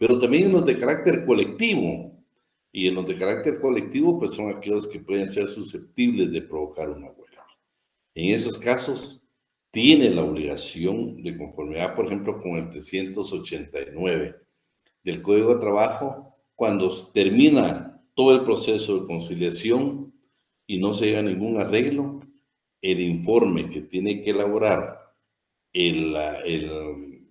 pero también en los de carácter colectivo. Y en los de carácter colectivo, pues son aquellos que pueden ser susceptibles de provocar una huelga. En esos casos, tiene la obligación de conformidad, por ejemplo, con el 389 del Código de Trabajo, cuando termina todo el proceso de conciliación y no se llega a ningún arreglo, el informe que tiene que elaborar el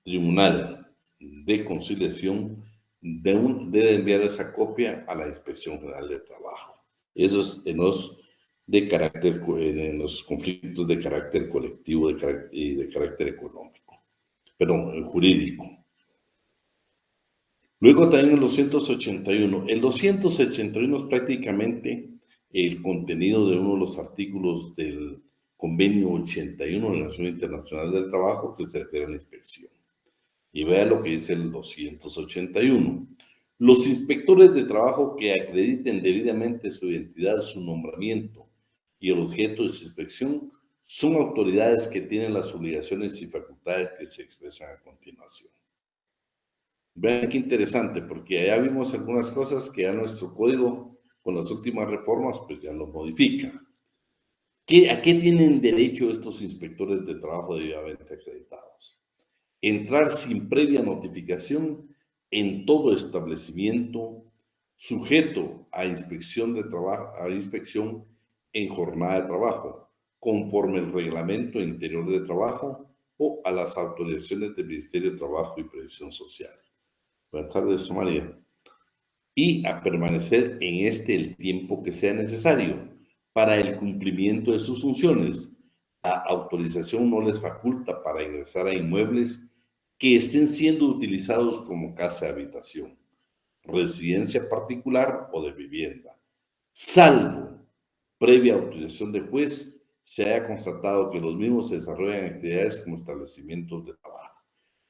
Tribunal de Conciliación debe enviar esa copia a la Inspección General de Trabajo. Eso es en los conflictos de carácter colectivo y de carácter económico, perdón, jurídico. Luego también el 281. El 281 es prácticamente el contenido de uno de los artículos del Convenio 81 de la Nación Internacional del Trabajo que se refiere a la inspección. Y vea lo que dice el 281. Los inspectores de trabajo que acrediten debidamente su identidad, su nombramiento y el objeto de su inspección son autoridades que tienen las obligaciones y facultades que se expresan a continuación. Vean qué interesante, porque allá vimos algunas cosas que ya nuestro código, con las últimas reformas, pues ya lo modifica. ¿A qué tienen derecho estos inspectores de trabajo debidamente acreditados? Entrar sin previa notificación en todo establecimiento sujeto a inspección de trabajo, a inspección en jornada de trabajo, conforme el reglamento interior de trabajo o a las autorizaciones del Ministerio de Trabajo y Previsión Social. Buenas tardes, María. Y a permanecer en el tiempo que sea necesario para el cumplimiento de sus funciones. La autorización no les faculta para ingresar a inmuebles que estén siendo utilizados como casa de habitación, residencia particular o de vivienda, salvo previa autorización de juez se haya constatado que los mismos se desarrollan actividades como establecimientos de trabajo.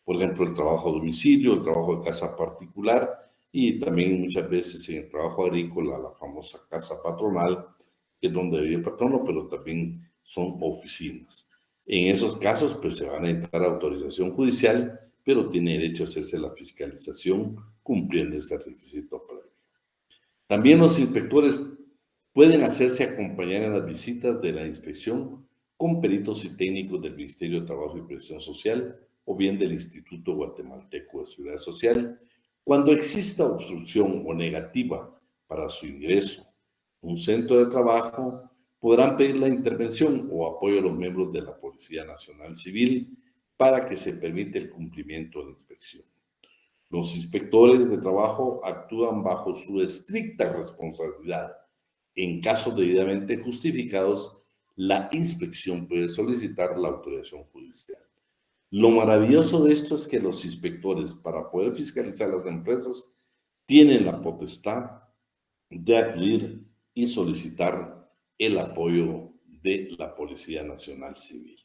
Por ejemplo, el trabajo a domicilio, el trabajo de casa particular y también muchas veces en el trabajo agrícola, la famosa casa patronal, que es donde vive el patrono, pero también son oficinas. En esos casos, pues se va a necesitar autorización judicial, pero tiene derecho a hacerse la fiscalización cumpliendo ese requisito previo. También los inspectores pueden hacerse acompañar en las visitas de la inspección con peritos y técnicos del Ministerio de Trabajo y Previsión Social o bien del Instituto Guatemalteco de Seguridad Social, cuando exista obstrucción o negativa para su ingreso a un centro de trabajo, podrán pedir la intervención o apoyo a los miembros de la Policía Nacional Civil para que se permita el cumplimiento de la inspección. Los inspectores de trabajo actúan bajo su estricta responsabilidad. En casos debidamente justificados, la inspección puede solicitar la autorización judicial. Lo maravilloso de esto es que los inspectores, para poder fiscalizar las empresas, tienen la potestad de acudir y solicitar el apoyo de la Policía Nacional Civil.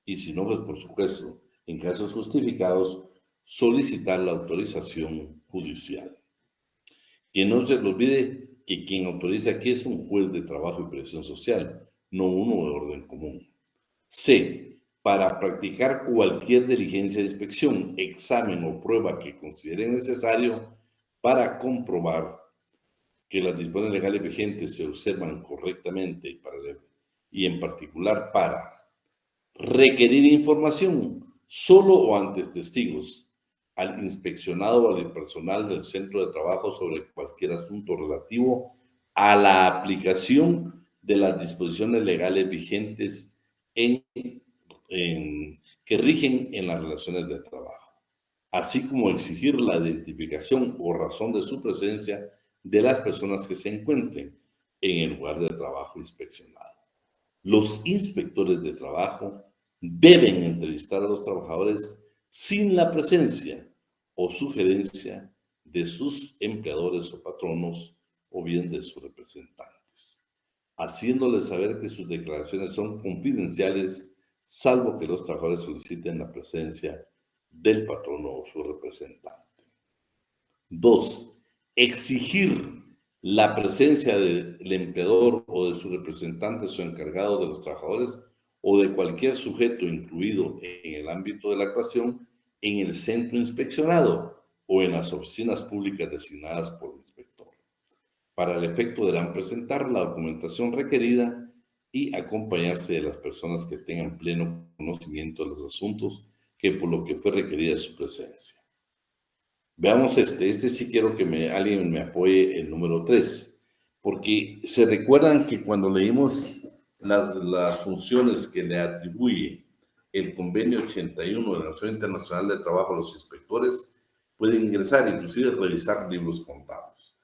Y si no, pues por supuesto, en casos justificados, solicitar la autorización judicial. Que no se le olvide que quien autoriza aquí es un juez de trabajo y previsión social, no uno de orden común. C. Para practicar cualquier diligencia de inspección, examen o prueba que consideren necesario para comprobar que las disposiciones legales vigentes se observan correctamente y en particular para requerir información solo o ante testigos al inspeccionado o al personal del centro de trabajo sobre cualquier asunto relativo a la aplicación de las disposiciones legales vigentes que rigen en las relaciones de trabajo, así como exigir la identificación o razón de su presencia de las personas que se encuentren en el lugar de trabajo inspeccionado. Los inspectores de trabajo deben entrevistar a los trabajadores sin la presencia o sugerencia de sus empleadores o patronos o bien de sus representantes, haciéndoles saber que sus declaraciones son confidenciales, salvo que los trabajadores soliciten la presencia del patrono o su representante. 2. Exigir la presencia del empleador o de sus representantes o encargados de los trabajadores o de cualquier sujeto incluido en el ámbito de la actuación en el centro inspeccionado o en las oficinas públicas designadas por el inspector. Para el efecto deberán presentar la documentación requerida y acompañarse de las personas que tengan pleno conocimiento de los asuntos que por lo que fue requerida su presencia. Veamos este sí quiero que alguien me apoye el número 3, porque se recuerdan que cuando leímos las funciones que le atribuye el convenio 81 de la Organización Internacional del Trabajo a los inspectores, pueden ingresar, inclusive revisar libros contables.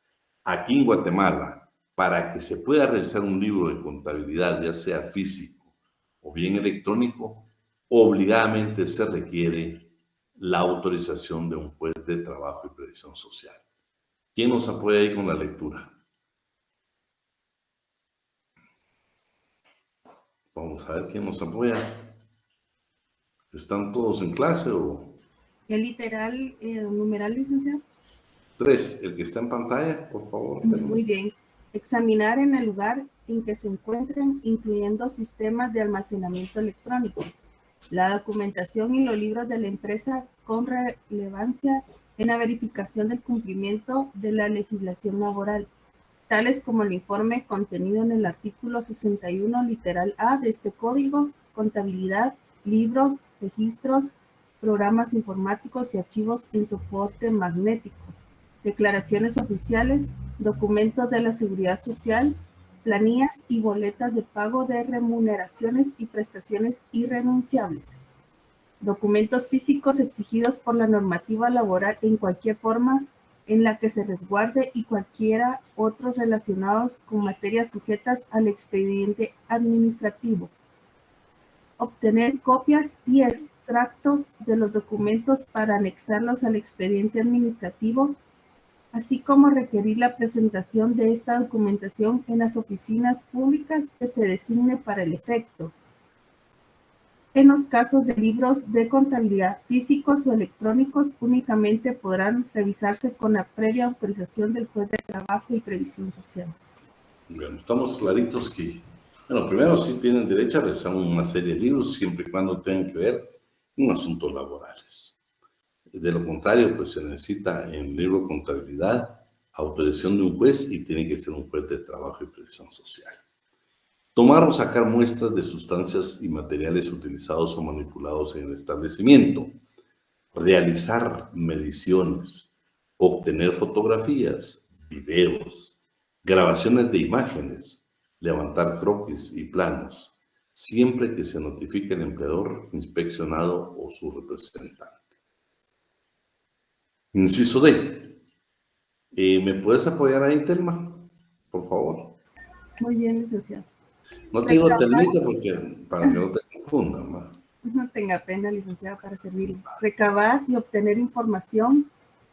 Aquí en Guatemala, para que se pueda realizar un libro de contabilidad, ya sea físico o bien electrónico, obligadamente se requiere la autorización de un juez de trabajo y previsión social. ¿Quién nos apoya ahí con la lectura? Vamos a ver quién nos apoya. ¿Están todos en clase o...? ¿El literal, numeral, licenciado? 3, el que está en pantalla, por favor. Muy bien. Examinar en el lugar en que se encuentren, incluyendo sistemas de almacenamiento electrónico, la documentación y los libros de la empresa con relevancia en la verificación del cumplimiento de la legislación laboral, tales como el informe contenido en el artículo 61, literal A de este código, contabilidad, libros, registros, programas informáticos y archivos en soporte magnético, declaraciones oficiales, documentos de la seguridad social, planillas y boletas de pago de remuneraciones y prestaciones irrenunciables, documentos físicos exigidos por la normativa laboral en cualquier forma en la que se resguarde y cualquiera otros relacionados con materias sujetas al expediente administrativo. Obtener copias y extractos de los documentos para anexarlos al expediente administrativo, así como requerir la presentación de esta documentación en las oficinas públicas que se designe para el efecto. En los casos de libros de contabilidad físicos o electrónicos, únicamente podrán revisarse con la previa autorización del juez de trabajo y previsión social. Bueno, estamos claritos que, bueno, primero sí tienen derecho a revisar una serie de libros siempre y cuando tengan que ver con asuntos laborales. De lo contrario, pues se necesita en el libro de contabilidad autorización de un juez y tiene que ser un juez de trabajo y previsión social. Tomar o sacar muestras de sustancias y materiales utilizados o manipulados en el establecimiento. Realizar mediciones. Obtener fotografías, videos, grabaciones de imágenes. Levantar croquis y planos, siempre que se notifique al empleador, inspeccionado o su representante. Inciso D. ¿Me puedes apoyar ahí, Telma? Por favor. Muy bien, licenciado. No te digo Telmita porque para que no te confundan, ¿no? No tenga pena, licenciado, para servirle. Recabar y obtener información,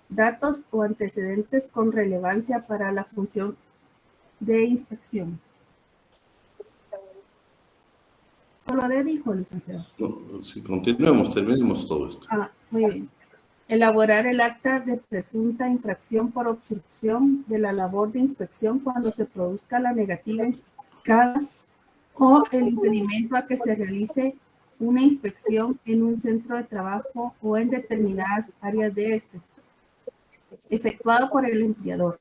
datos o antecedentes con relevancia para la función de inspección. Solo D dijo, licenciado. No, si continuemos, terminemos todo esto. Muy bien. Elaborar el acta de presunta infracción por obstrucción de la labor de inspección cuando se produzca la negativa indicada o el impedimento a que se realice una inspección en un centro de trabajo o en determinadas áreas de este, efectuado por el empleador,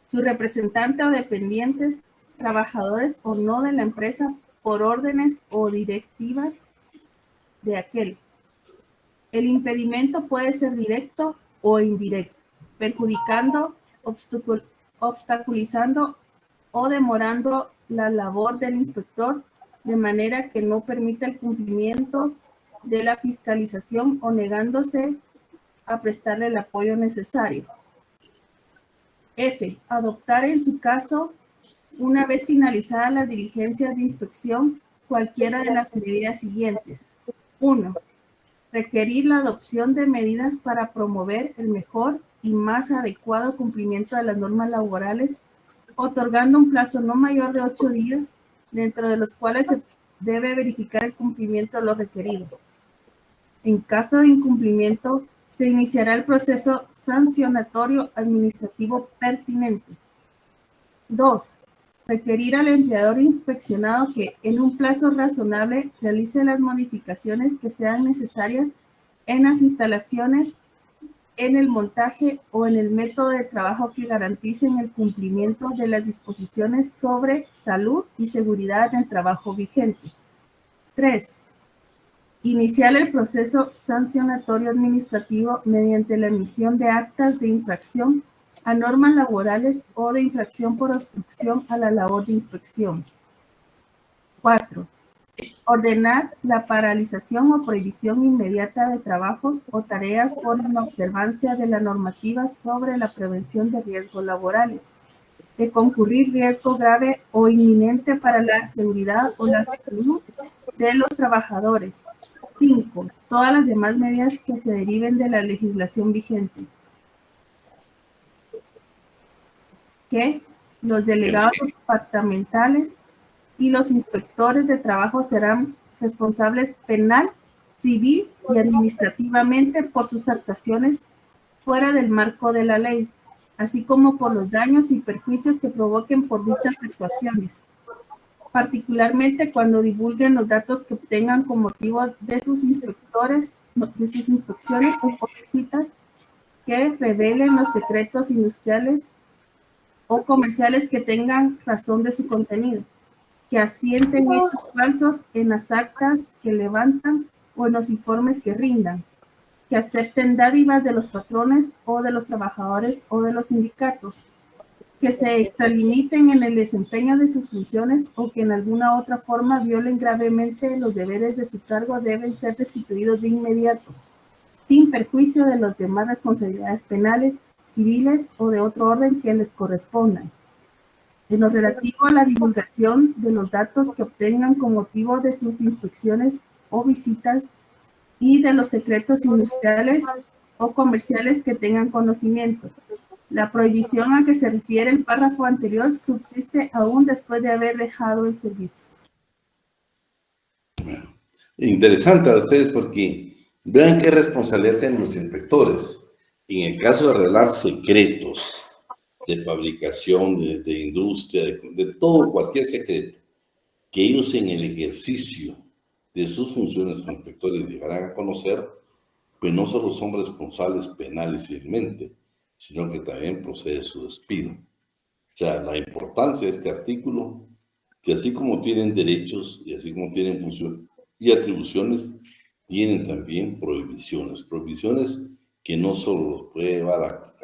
su representante o dependientes, trabajadores o no de la empresa por órdenes o directivas de aquel. El impedimento puede ser directo o indirecto, perjudicando, obstaculizando o demorando la labor del inspector de manera que no permita el cumplimiento de la fiscalización o negándose a prestarle el apoyo necesario. F. Adoptar en su caso, una vez finalizadas las diligencias de inspección, cualquiera de las medidas siguientes. 1. Requerir la adopción de medidas para promover el mejor y más adecuado cumplimiento de las normas laborales, otorgando un plazo no mayor de 8 días, dentro de los cuales se debe verificar el cumplimiento de lo requerido. En caso de incumplimiento, se iniciará el proceso sancionatorio administrativo pertinente. 2. Requerir al empleador inspeccionado que, en un plazo razonable, realice las modificaciones que sean necesarias en las instalaciones en el montaje o en el método de trabajo que garanticen el cumplimiento de las disposiciones sobre salud y seguridad en el trabajo vigente. 3. Iniciar el proceso sancionatorio administrativo mediante la emisión de actas de infracción a normas laborales o de infracción por obstrucción a la labor de inspección. 4. Ordenar la paralización o prohibición inmediata de trabajos o tareas por inobservancia de la normativa sobre la prevención de riesgos laborales, de concurrir riesgo grave o inminente para la seguridad o la salud de los trabajadores. 5. Todas las demás medidas que se deriven de la legislación vigente. Que los delegados departamentales y los inspectores de trabajo serán responsables penal, civil y administrativamente por sus actuaciones fuera del marco de la ley, así como por los daños y perjuicios que provoquen por dichas actuaciones, particularmente cuando divulguen los datos que obtengan con motivo de sus inspecciones o visitas que revelen los secretos industriales o comerciales que tengan razón de su contenido, que asienten hechos falsos en las actas que levantan o en los informes que rindan, que acepten dádivas de los patrones o de los trabajadores o de los sindicatos, que se extralimiten en el desempeño de sus funciones o que en alguna otra forma violen gravemente los deberes de su cargo deben ser destituidos de inmediato, sin perjuicio de las demás responsabilidades penales, civiles o de otro orden que les correspondan. En lo relativo a la divulgación de los datos que obtengan con motivo de sus inspecciones o visitas y de los secretos industriales o comerciales que tengan conocimiento. La prohibición a que se refiere el párrafo anterior subsiste aún después de haber dejado el servicio. Bueno, interesante a ustedes porque vean qué responsabilidad tienen los inspectores. En el caso de revelar secretos de fabricación, de industria, de todo, cualquier secreto, que ellos en el ejercicio de sus funciones como inspectores llegarán a conocer, pues no solo son responsables penales civilmente, sino que también procede su despido. O sea, la importancia de este artículo, que así como tienen derechos y así como tienen funciones y atribuciones, tienen también prohibiciones. Prohibiciones que no solo los puede llevar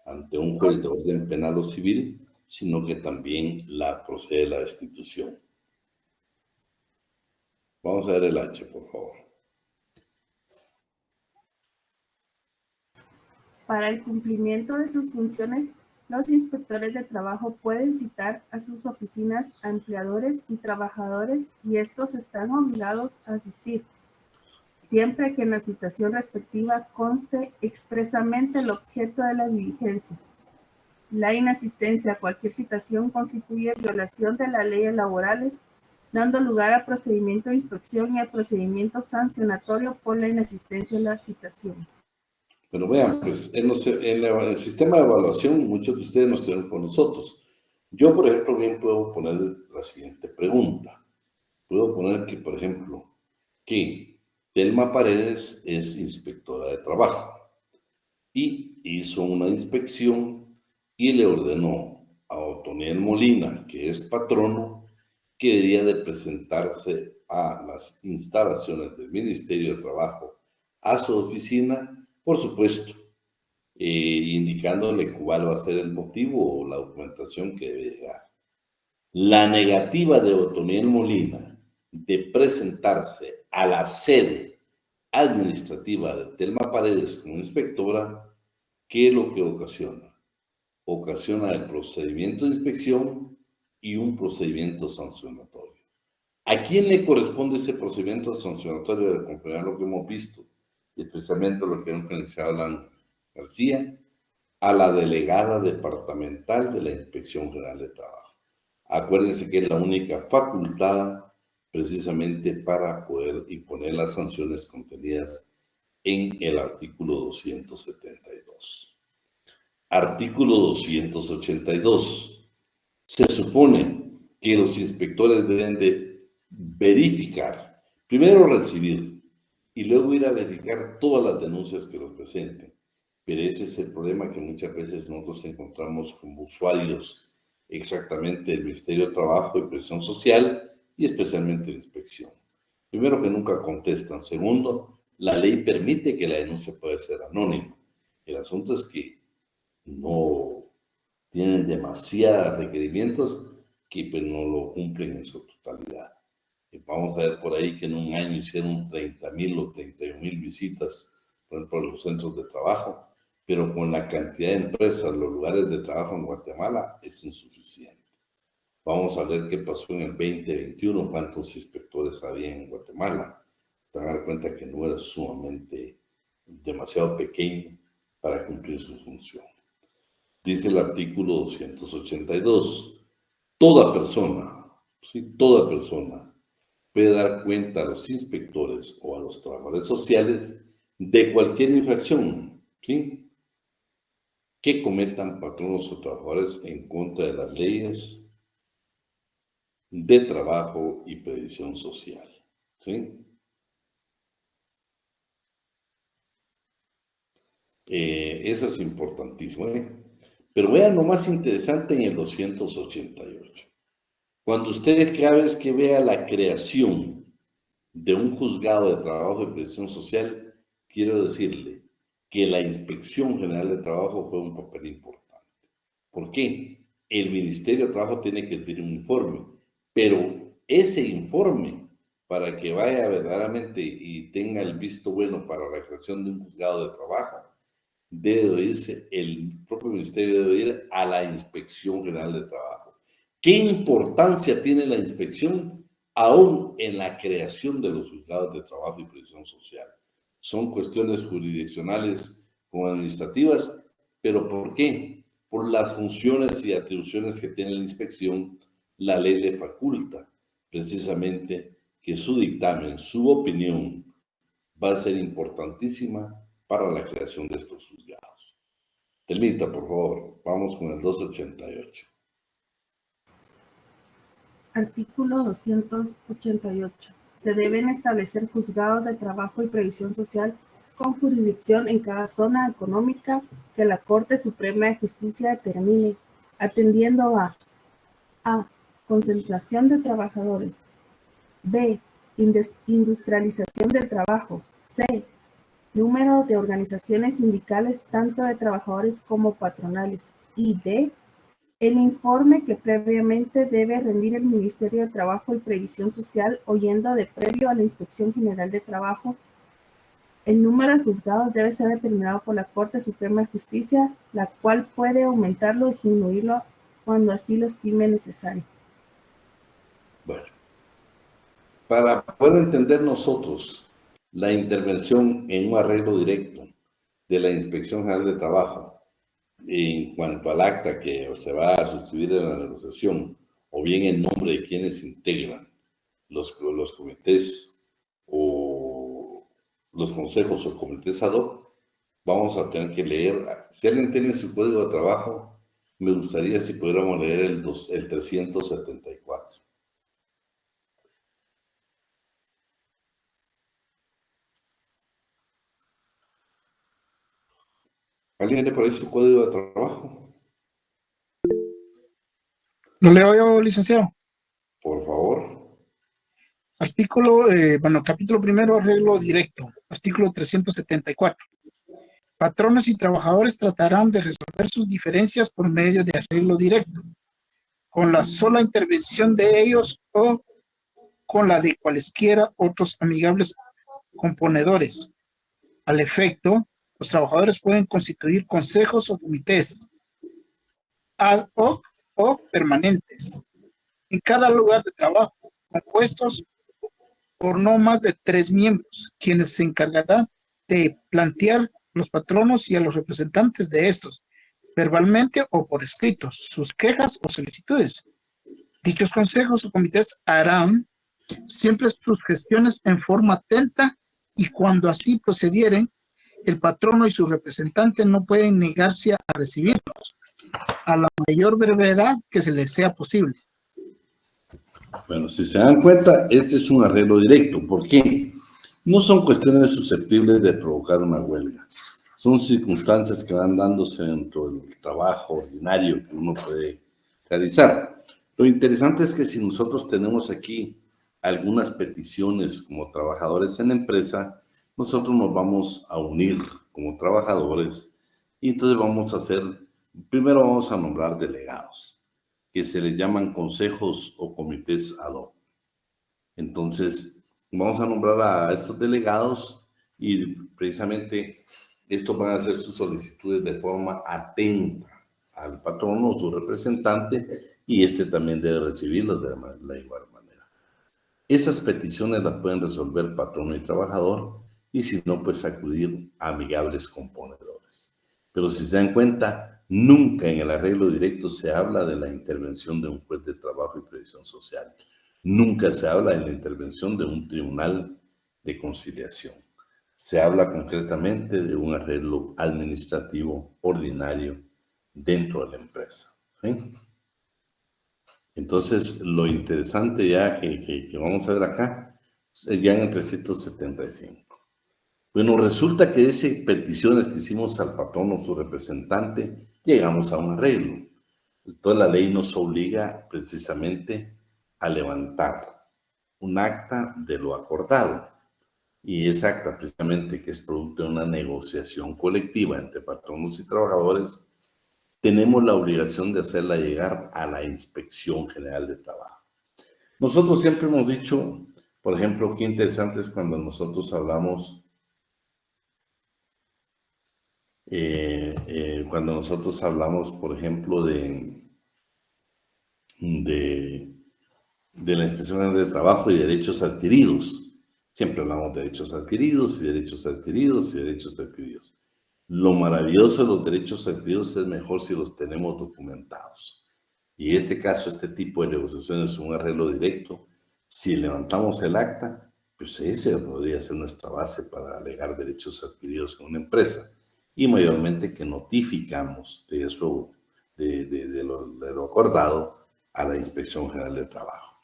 ante un juez de orden penal o civil, sino que también procede la destitución. Vamos a ver el H, por favor. Para el cumplimiento de sus funciones, los inspectores de trabajo pueden citar a sus oficinas a empleadores y trabajadores y estos están obligados a asistir, siempre que en la citación respectiva conste expresamente el objeto de la diligencia. La inasistencia a cualquier citación constituye violación de las leyes laborales, dando lugar a procedimiento de inspección y a procedimiento sancionatorio por la inasistencia a la citación. Pero vean, pues en el sistema de evaluación muchos de ustedes no estuvieron con nosotros. Yo, por ejemplo, bien puedo poner la siguiente pregunta. Puedo poner que, por ejemplo, que Telma Paredes es inspectora de trabajo y hizo una inspección y le ordenó a Otoniel Molina, que es patrono, que debía de presentarse a las instalaciones del Ministerio de Trabajo, a su oficina, por supuesto, indicándole cuál va a ser el motivo o la documentación que debe llegar. La negativa de Otoniel Molina de presentarse a la sede administrativa de Telma Paredes como inspectora, ¿qué es lo que ocasiona? Ocasiona el procedimiento de inspección y un procedimiento sancionatorio. ¿A quién le corresponde ese procedimiento sancionatorio de acompañar lo que hemos visto? Especialmente lo que hemos mencionado Alan García, a la delegada departamental de la Inspección General de Trabajo. Acuérdense que es la única facultad precisamente para poder imponer las sanciones contenidas en el artículo 272. Artículo 282. Se supone que los inspectores deben de verificar, primero recibir y luego ir a verificar todas las denuncias que los presenten. pero ese es el problema que muchas veces nosotros encontramos como usuarios exactamente del Ministerio de Trabajo y Previsión Social y especialmente la inspección. Primero, que nunca contestan. Segundo, la ley permite que la denuncia pueda ser anónima. El asunto es que no tienen demasiados requerimientos que pues, no lo cumplen en su totalidad. Vamos a ver por ahí que en un año hicieron 30,000 o 31,000 visitas por los centros de trabajo, pero con la cantidad de empresas, los lugares de trabajo en Guatemala, es insuficiente. Vamos a ver qué pasó en el 2021, cuántos inspectores había en Guatemala. Se van a dar cuenta que no era sumamente demasiado pequeño para cumplir su función. Dice el artículo 282, toda persona, ¿sí? Toda persona puede dar cuenta a los inspectores o a los trabajadores sociales de cualquier infracción, ¿sí?, que cometan patronos o trabajadores en contra de las leyes de trabajo y previsión social, ¿sí? Eso es importantísimo, ¿eh? Pero vean lo más interesante en el 288. Cuando ustedes cada vez que vea la creación de un juzgado de trabajo y previsión social, quiero decirle que la Inspección General de Trabajo fue un papel importante. ¿Por qué? El Ministerio de Trabajo tiene que tener un informe, pero ese informe, para que vaya verdaderamente y tenga el visto bueno para la creación de un juzgado de trabajo, debe irse, el propio ministerio debe ir a la Inspección General de Trabajo. ¿Qué importancia tiene la inspección aún en la creación de los juzgados de trabajo y previsión social? Son cuestiones jurisdiccionales como administrativas, pero ¿por qué? Por las funciones y atribuciones que tiene la inspección, la ley le faculta precisamente que su dictamen, su opinión, va a ser importantísima para la creación de estos juzgados. Telmita, por favor, vamos con el 288. Artículo 288. Se deben establecer juzgados de trabajo y previsión social con jurisdicción en cada zona económica que la Corte Suprema de Justicia determine, atendiendo a concentración de trabajadores, b, industrialización del trabajo, c, número de organizaciones sindicales tanto de trabajadores como patronales, y d, el informe que previamente debe rendir el Ministerio de Trabajo y Previsión Social oyendo de previo a la Inspección General de Trabajo. El número de juzgados debe ser determinado por la Corte Suprema de Justicia, la cual puede aumentarlo o disminuirlo cuando así lo estime necesario. Bueno, para poder entender nosotros la intervención en un arreglo directo de la Inspección General de Trabajo en cuanto al acta que se va a suscribir en la negociación, o bien en nombre de quienes integran los comités o los consejos o comités ad hoc, vamos a tener que leer. Si alguien tiene su código de trabajo, me gustaría si pudiéramos leer el 374. ¿Alguien tiene por ahí su código de trabajo? Lo leo yo, licenciado. Por favor. Capítulo primero, arreglo directo. Artículo 374. Patronos y trabajadores tratarán de resolver sus diferencias por medio de arreglo directo, con la sola intervención de ellos o con la de cualesquiera otros amigables componedores. Al efecto, los trabajadores pueden constituir consejos o comités ad hoc o permanentes en cada lugar de trabajo, compuestos por no más de 3 miembros, quienes se encargarán de plantear los patronos y a los representantes de estos, verbalmente o por escrito, sus quejas o solicitudes. Dichos consejos o comités harán siempre sus gestiones en forma atenta y cuando así procedieren, el patrono y su representante no pueden negarse a recibirlos a la mayor brevedad que se les sea posible. Bueno, si se dan cuenta, este es un arreglo directo. ¿Por qué? No son cuestiones susceptibles de provocar una huelga. Son circunstancias que van dándose dentro del trabajo ordinario que uno puede realizar. Lo interesante es que si nosotros tenemos aquí algunas peticiones como trabajadores en la empresa, nosotros nos vamos a unir como trabajadores y entonces vamos a hacer, primero vamos a nombrar delegados, que se les llaman consejos o comités ad hoc. Entonces, vamos a nombrar a estos delegados y precisamente estos van a hacer sus solicitudes de forma atenta al patrono o su representante y este también debe recibirlas de la igual manera. Esas peticiones las pueden resolver patrono y trabajador y si no, pues acudir a amigables componedores. Pero si se dan cuenta, nunca en el arreglo directo se habla de la intervención de un juez de trabajo y previsión social. Nunca se habla de la intervención de un tribunal de conciliación. Se habla concretamente de un arreglo administrativo ordinario dentro de la empresa. ¿Sí? Entonces, lo interesante ya que vamos a ver acá, ya en el 375. Bueno, resulta que de esas peticiones que hicimos al patrón o su representante, llegamos a un arreglo. Toda la ley nos obliga precisamente a levantar un acta de lo acordado. Y esa acta precisamente que es producto de una negociación colectiva entre patronos y trabajadores, tenemos la obligación de hacerla llegar a la Inspección General de Trabajo. Nosotros siempre hemos dicho, por ejemplo, qué interesante es cuando nosotros hablamos, por ejemplo, de la Inspección General de Trabajo y derechos adquiridos. Siempre hablamos de derechos adquiridos y derechos adquiridos y derechos adquiridos. Lo maravilloso de los derechos adquiridos es mejor si los tenemos documentados. Y en este caso, este tipo de negociaciones es un arreglo directo. Si levantamos el acta, pues ese podría ser nuestra base para alegar derechos adquiridos en una empresa. Y mayormente que notificamos de eso, de lo acordado a la Inspección General de Trabajo.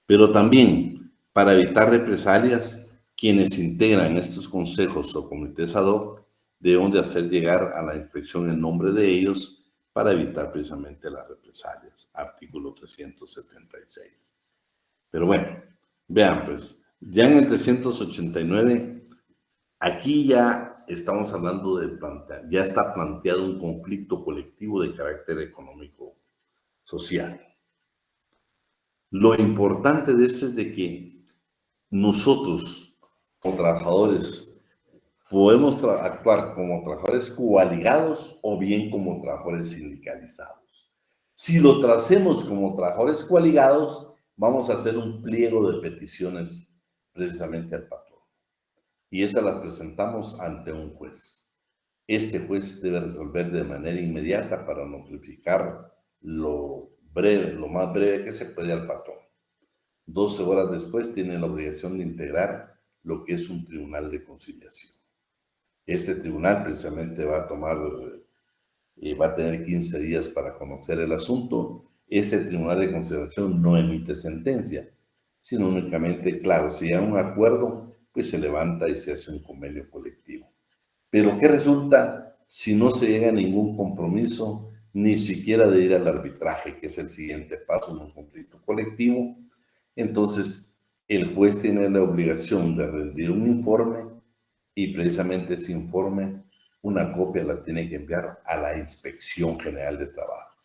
Pero también, para evitar represalias, quienes integran estos consejos o comités ad hoc deben de hacer llegar a la inspección el nombre de ellos para evitar precisamente las represalias. Artículo 376. Pero bueno, vean pues, ya en el 389, aquí ya estamos hablando de plantear, ya está planteado un conflicto colectivo de carácter económico social. Lo importante de esto es de que nosotros, como trabajadores, podemos actuar como trabajadores coaligados o bien como trabajadores sindicalizados. Si lo tracemos como trabajadores coaligados, vamos a hacer un pliego de peticiones precisamente al patrón. Y esas las presentamos ante un juez. Este juez debe resolver de manera inmediata para notificar lo más breve que se puede al patrón. 12 horas después tiene la obligación de integrar lo que es un tribunal de conciliación. Este tribunal precisamente va a tener 15 días para conocer el asunto. Este tribunal de conciliación no emite sentencia, sino únicamente, claro, si hay un acuerdo, pues se levanta y se hace un convenio colectivo. Pero ¿qué resulta si no se llega a ningún compromiso, ni siquiera de ir al arbitraje, que es el siguiente paso en un conflicto colectivo? Entonces, el juez tiene la obligación de rendir un informe y precisamente ese informe, una copia la tiene que enviar a la Inspección General de Trabajo.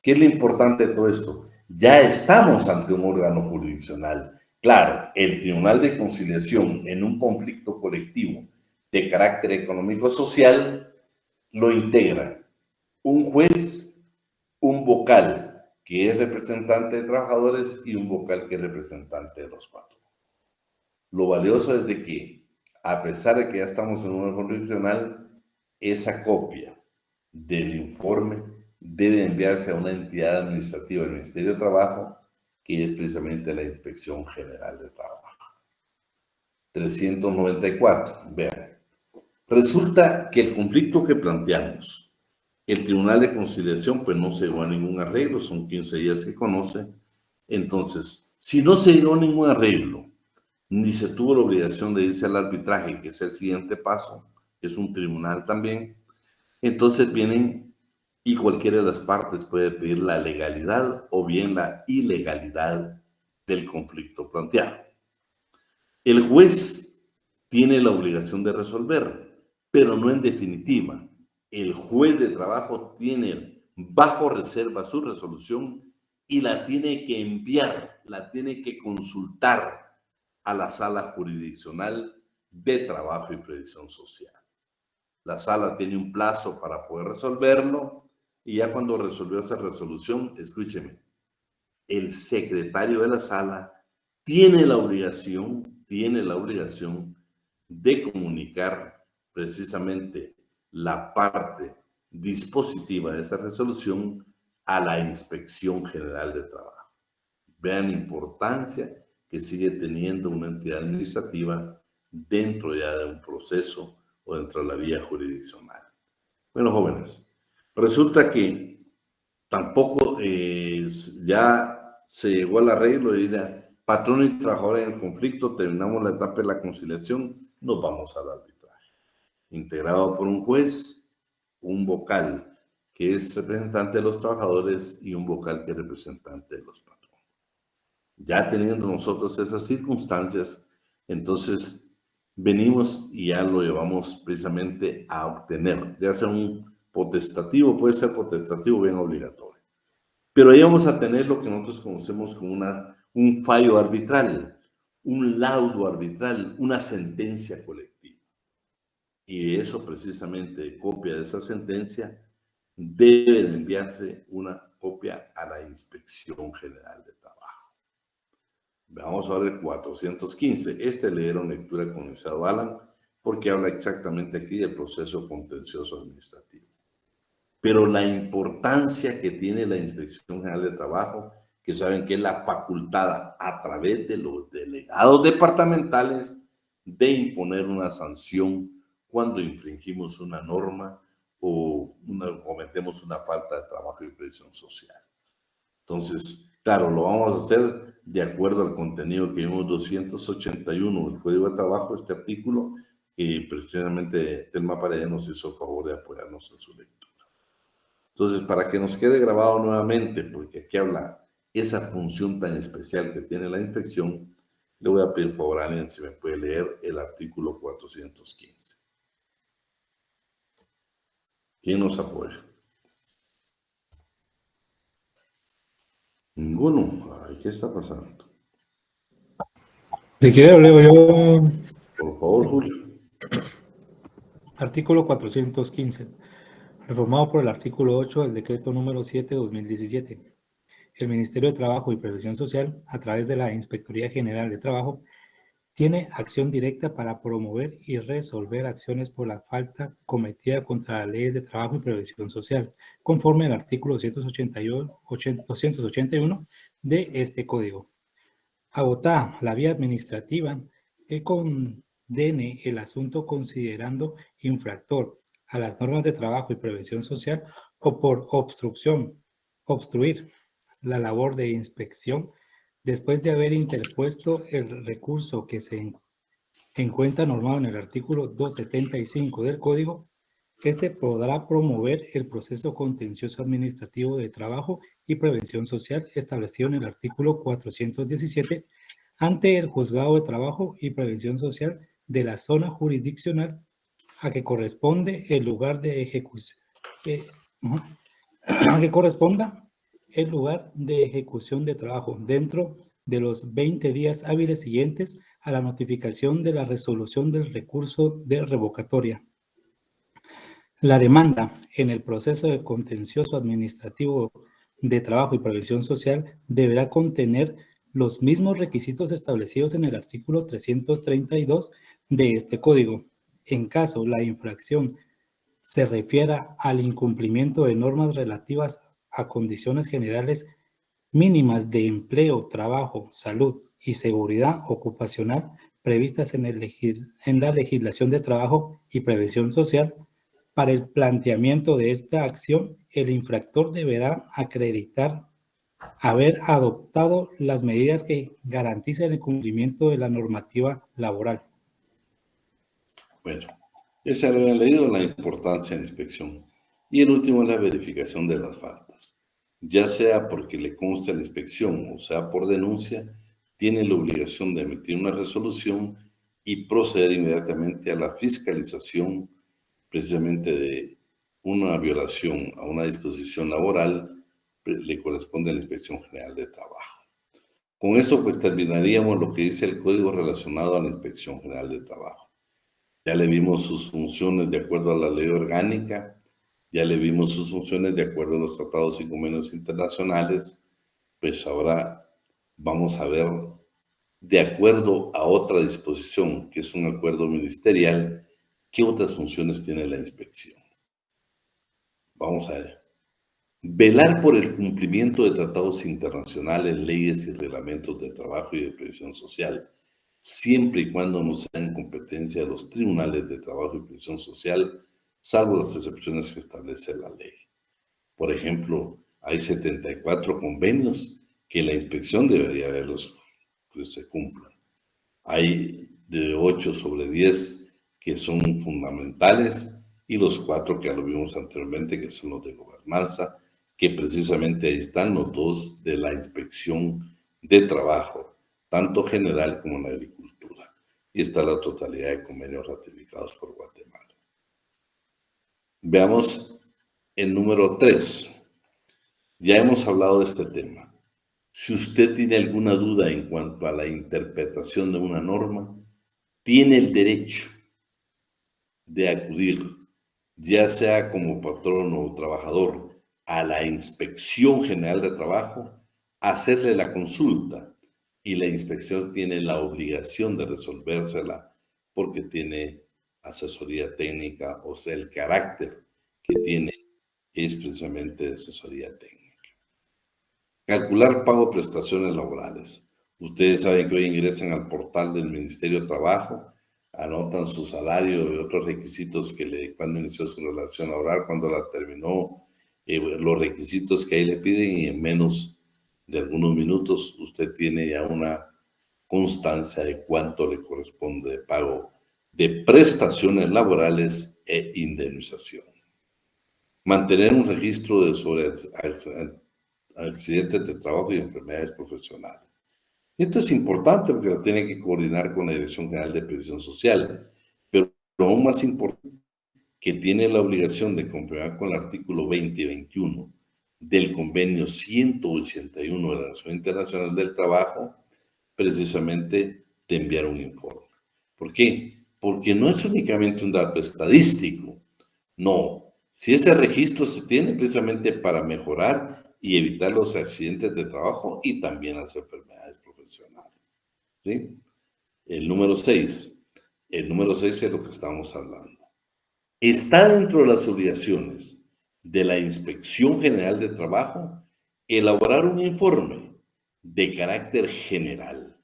¿Qué es lo importante de todo esto? Ya estamos ante un órgano jurisdiccional. Claro, el Tribunal de Conciliación en un conflicto colectivo de carácter económico-social lo integra un juez, un vocal que es representante de trabajadores y un vocal que es representante de los patronos. Lo valioso es de que, a pesar de que ya estamos en un órgano jurisdiccional, esa copia del informe debe enviarse a una entidad administrativa del Ministerio de Trabajo, que es precisamente la Inspección General de Trabajo. 394. Vean, resulta que el conflicto que planteamos, el Tribunal de Conciliación, pues no se llegó a ningún arreglo, son 15 días que conoce. Entonces, si no se llegó a ningún arreglo, ni se tuvo la obligación de irse al arbitraje, que es el siguiente paso, es un tribunal también. Entonces vienen y cualquiera de las partes puede pedir la legalidad o bien la ilegalidad del conflicto planteado. El juez tiene la obligación de resolver, pero no en definitiva. El juez de trabajo tiene bajo reserva su resolución y la tiene que enviar, la tiene que consultar a la sala jurisdiccional de trabajo y previsión social. La sala tiene un plazo para poder resolverlo y ya cuando resolvió esta resolución, escúcheme, el secretario de la sala tiene la obligación de comunicar precisamente la parte dispositiva de esa resolución a la Inspección General de Trabajo. Vean la importancia que sigue teniendo una entidad administrativa dentro ya de un proceso o dentro de la vía jurisdiccional. Bueno, jóvenes, resulta que tampoco ya se llegó al arreglo y dirá, patrón y trabajador en el conflicto, terminamos la etapa de la conciliación, nos vamos al arbitraje. Integrado por un juez, un vocal que es representante de los trabajadores y un vocal que es representante de los patrones. Ya teniendo nosotros esas circunstancias, entonces venimos y ya lo llevamos precisamente a obtener, ya sea un potestativo, puede ser potestativo bien obligatorio. Pero ahí vamos a tener lo que nosotros conocemos como un fallo arbitral, un laudo arbitral, una sentencia colectiva. Y de eso precisamente, copia de esa sentencia, debe de enviarse una copia a la Inspección General de Trabajo. Vamos a ver el 415. Le dieron lectura con el licenciado Alan, porque habla exactamente aquí del proceso contencioso administrativo. Pero la importancia que tiene la Inspección General de Trabajo, que saben que es la facultada a través de los delegados departamentales de imponer una sanción cuando infringimos una norma o cometemos una falta de trabajo y previsión social. Entonces, claro, lo vamos a hacer de acuerdo al contenido que vimos 281 del Código de Trabajo, este artículo, que precisamente Telma Paredes nos hizo favor de apoyarnos en su lectura. Entonces, para que nos quede grabado nuevamente, porque aquí habla esa función tan especial que tiene la inspección, le voy a pedir favor a alguien si me puede leer el artículo 415. ¿Quién nos apoya? Ninguno. Ay, ¿qué está pasando? Si quiere, leo yo. Por favor, Julio. Artículo 415. Reformado por el artículo 8 del decreto número 7/2017. El Ministerio de Trabajo y Previsión Social, a través de la Inspectoría General de Trabajo, tiene acción directa para promover y resolver acciones por la falta cometida contra las leyes de trabajo y previsión social, conforme al artículo 281 de este código. Agotada la vía administrativa que condene el asunto considerando infractor a las normas de trabajo y previsión social o por obstruir la labor de inspección después de haber interpuesto el recurso que se encuentra normado en el artículo 275 del Código. Este podrá promover el proceso contencioso administrativo de trabajo y prevención social establecido en el artículo 417 ante el Juzgado de Trabajo y Prevención Social de la zona jurisdiccional a que corresponde el lugar de ejecución, el lugar de ejecución de trabajo dentro de los 20 días hábiles siguientes a la notificación de la resolución del recurso de revocatoria. La demanda en el proceso de contencioso administrativo de trabajo y previsión social deberá contener los mismos requisitos establecidos en el artículo 332 de este código. En caso la infracción se refiera al incumplimiento de normas relativas a condiciones generales mínimas de empleo, trabajo, salud y seguridad ocupacional previstas en la legislación de trabajo y previsión social, para el planteamiento de esta acción, el infractor deberá acreditar haber adoptado las medidas que garanticen el cumplimiento de la normativa laboral. Bueno, Ese lo habían leído, la importancia de la inspección. Y el último es la verificación de las faltas. Ya sea porque le consta la inspección o sea por denuncia, tiene la obligación de emitir una resolución y proceder inmediatamente a la fiscalización precisamente de una violación a una disposición laboral, le corresponde a la Inspección General de Trabajo. Con esto pues terminaríamos lo que dice el código relacionado a la Inspección General de Trabajo. Ya le vimos sus funciones de acuerdo a la ley orgánica, ya le vimos sus funciones de acuerdo a los tratados y convenios internacionales, pues ahora vamos a ver, de acuerdo a otra disposición, que es un acuerdo ministerial, qué otras funciones tiene la inspección. Vamos a ver. Velar por el cumplimiento de tratados internacionales, leyes y reglamentos de trabajo y de previsión social, siempre y cuando no sean competencia de los tribunales de trabajo y previsión social, salvo las excepciones que establece la ley. Por ejemplo, hay 74 convenios que la inspección debería verlos que se cumplan. Hay de 8 sobre 10 que son fundamentales y los 4 que ya lo vimos anteriormente, que son los de gobernanza, que precisamente ahí están los 2 de la inspección de trabajo, tanto general como en la agricultura. Y está la totalidad de convenios ratificados por Guatemala. Veamos el número 3. Ya hemos hablado de este tema. Si usted tiene alguna duda en cuanto a la interpretación de una norma, tiene el derecho de acudir, ya sea como patrón o trabajador, a la Inspección General de Trabajo, hacerle la consulta y la inspección tiene la obligación de resolvérsela porque tiene asesoría técnica, o sea, el carácter que tiene es precisamente de asesoría técnica. Calcular pago de prestaciones laborales. Ustedes saben que hoy ingresan al portal del Ministerio de Trabajo, anotan su salario y otros requisitos cuando inició su relación laboral, cuando la terminó, los requisitos que ahí le piden, y en menos de algunos minutos usted tiene ya una constancia de cuánto le corresponde de pago de prestaciones laborales e indemnización. Mantener un registro sobre accidentes de trabajo y enfermedades profesionales. Esto es importante porque lo tiene que coordinar con la Dirección General de Previsión Social, pero aún más importante, que tiene la obligación de completar con el artículo 20 y 21 del convenio 181 de la Organización Internacional del Trabajo, precisamente de enviar un informe. ¿Por qué? Porque no es únicamente un dato estadístico, no. Si ese registro se tiene precisamente para mejorar y evitar los accidentes de trabajo y también las enfermedades profesionales. ¿Sí? El número 6. El número 6 es lo que estamos hablando. Está dentro de las obligaciones de la Inspección General de Trabajo elaborar un informe de carácter general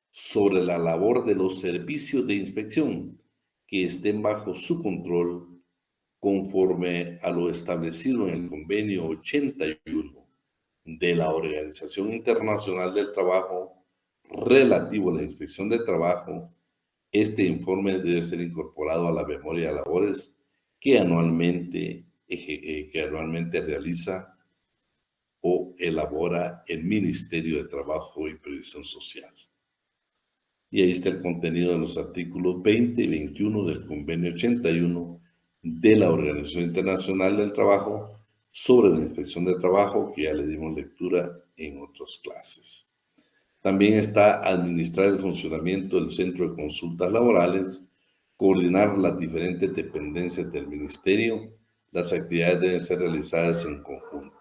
sobre la labor de los servicios de inspección que estén bajo su control conforme a lo establecido en el convenio 81 de la Organización Internacional del Trabajo relativo a la inspección de trabajo. Este informe debe ser incorporado a la memoria de labores que anualmente realiza o elabora el Ministerio de Trabajo y Previsión Social. Y ahí está el contenido de los artículos 20 y 21 del convenio 81 de la Organización Internacional del Trabajo sobre la inspección de trabajo, que ya le dimos lectura en otras clases. También está administrar el funcionamiento del Centro de Consultas Laborales, coordinar las diferentes dependencias del Ministerio, las actividades deben ser realizadas en conjunto,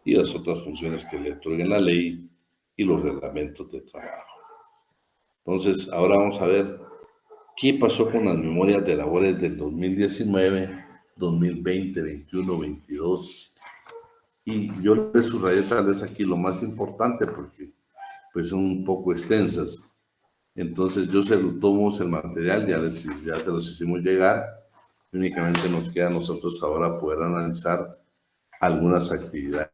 y las otras funciones que le otorguen la ley y los reglamentos de trabajo. Entonces, ahora vamos a ver qué pasó con las memorias de labores del 2019, 2020, 21, 22. Y yo les subrayé tal vez aquí lo más importante porque pues son un poco extensas. Entonces yo tomamos el material, ya se los hicimos llegar. Únicamente nos queda a nosotros ahora poder analizar algunas actividades,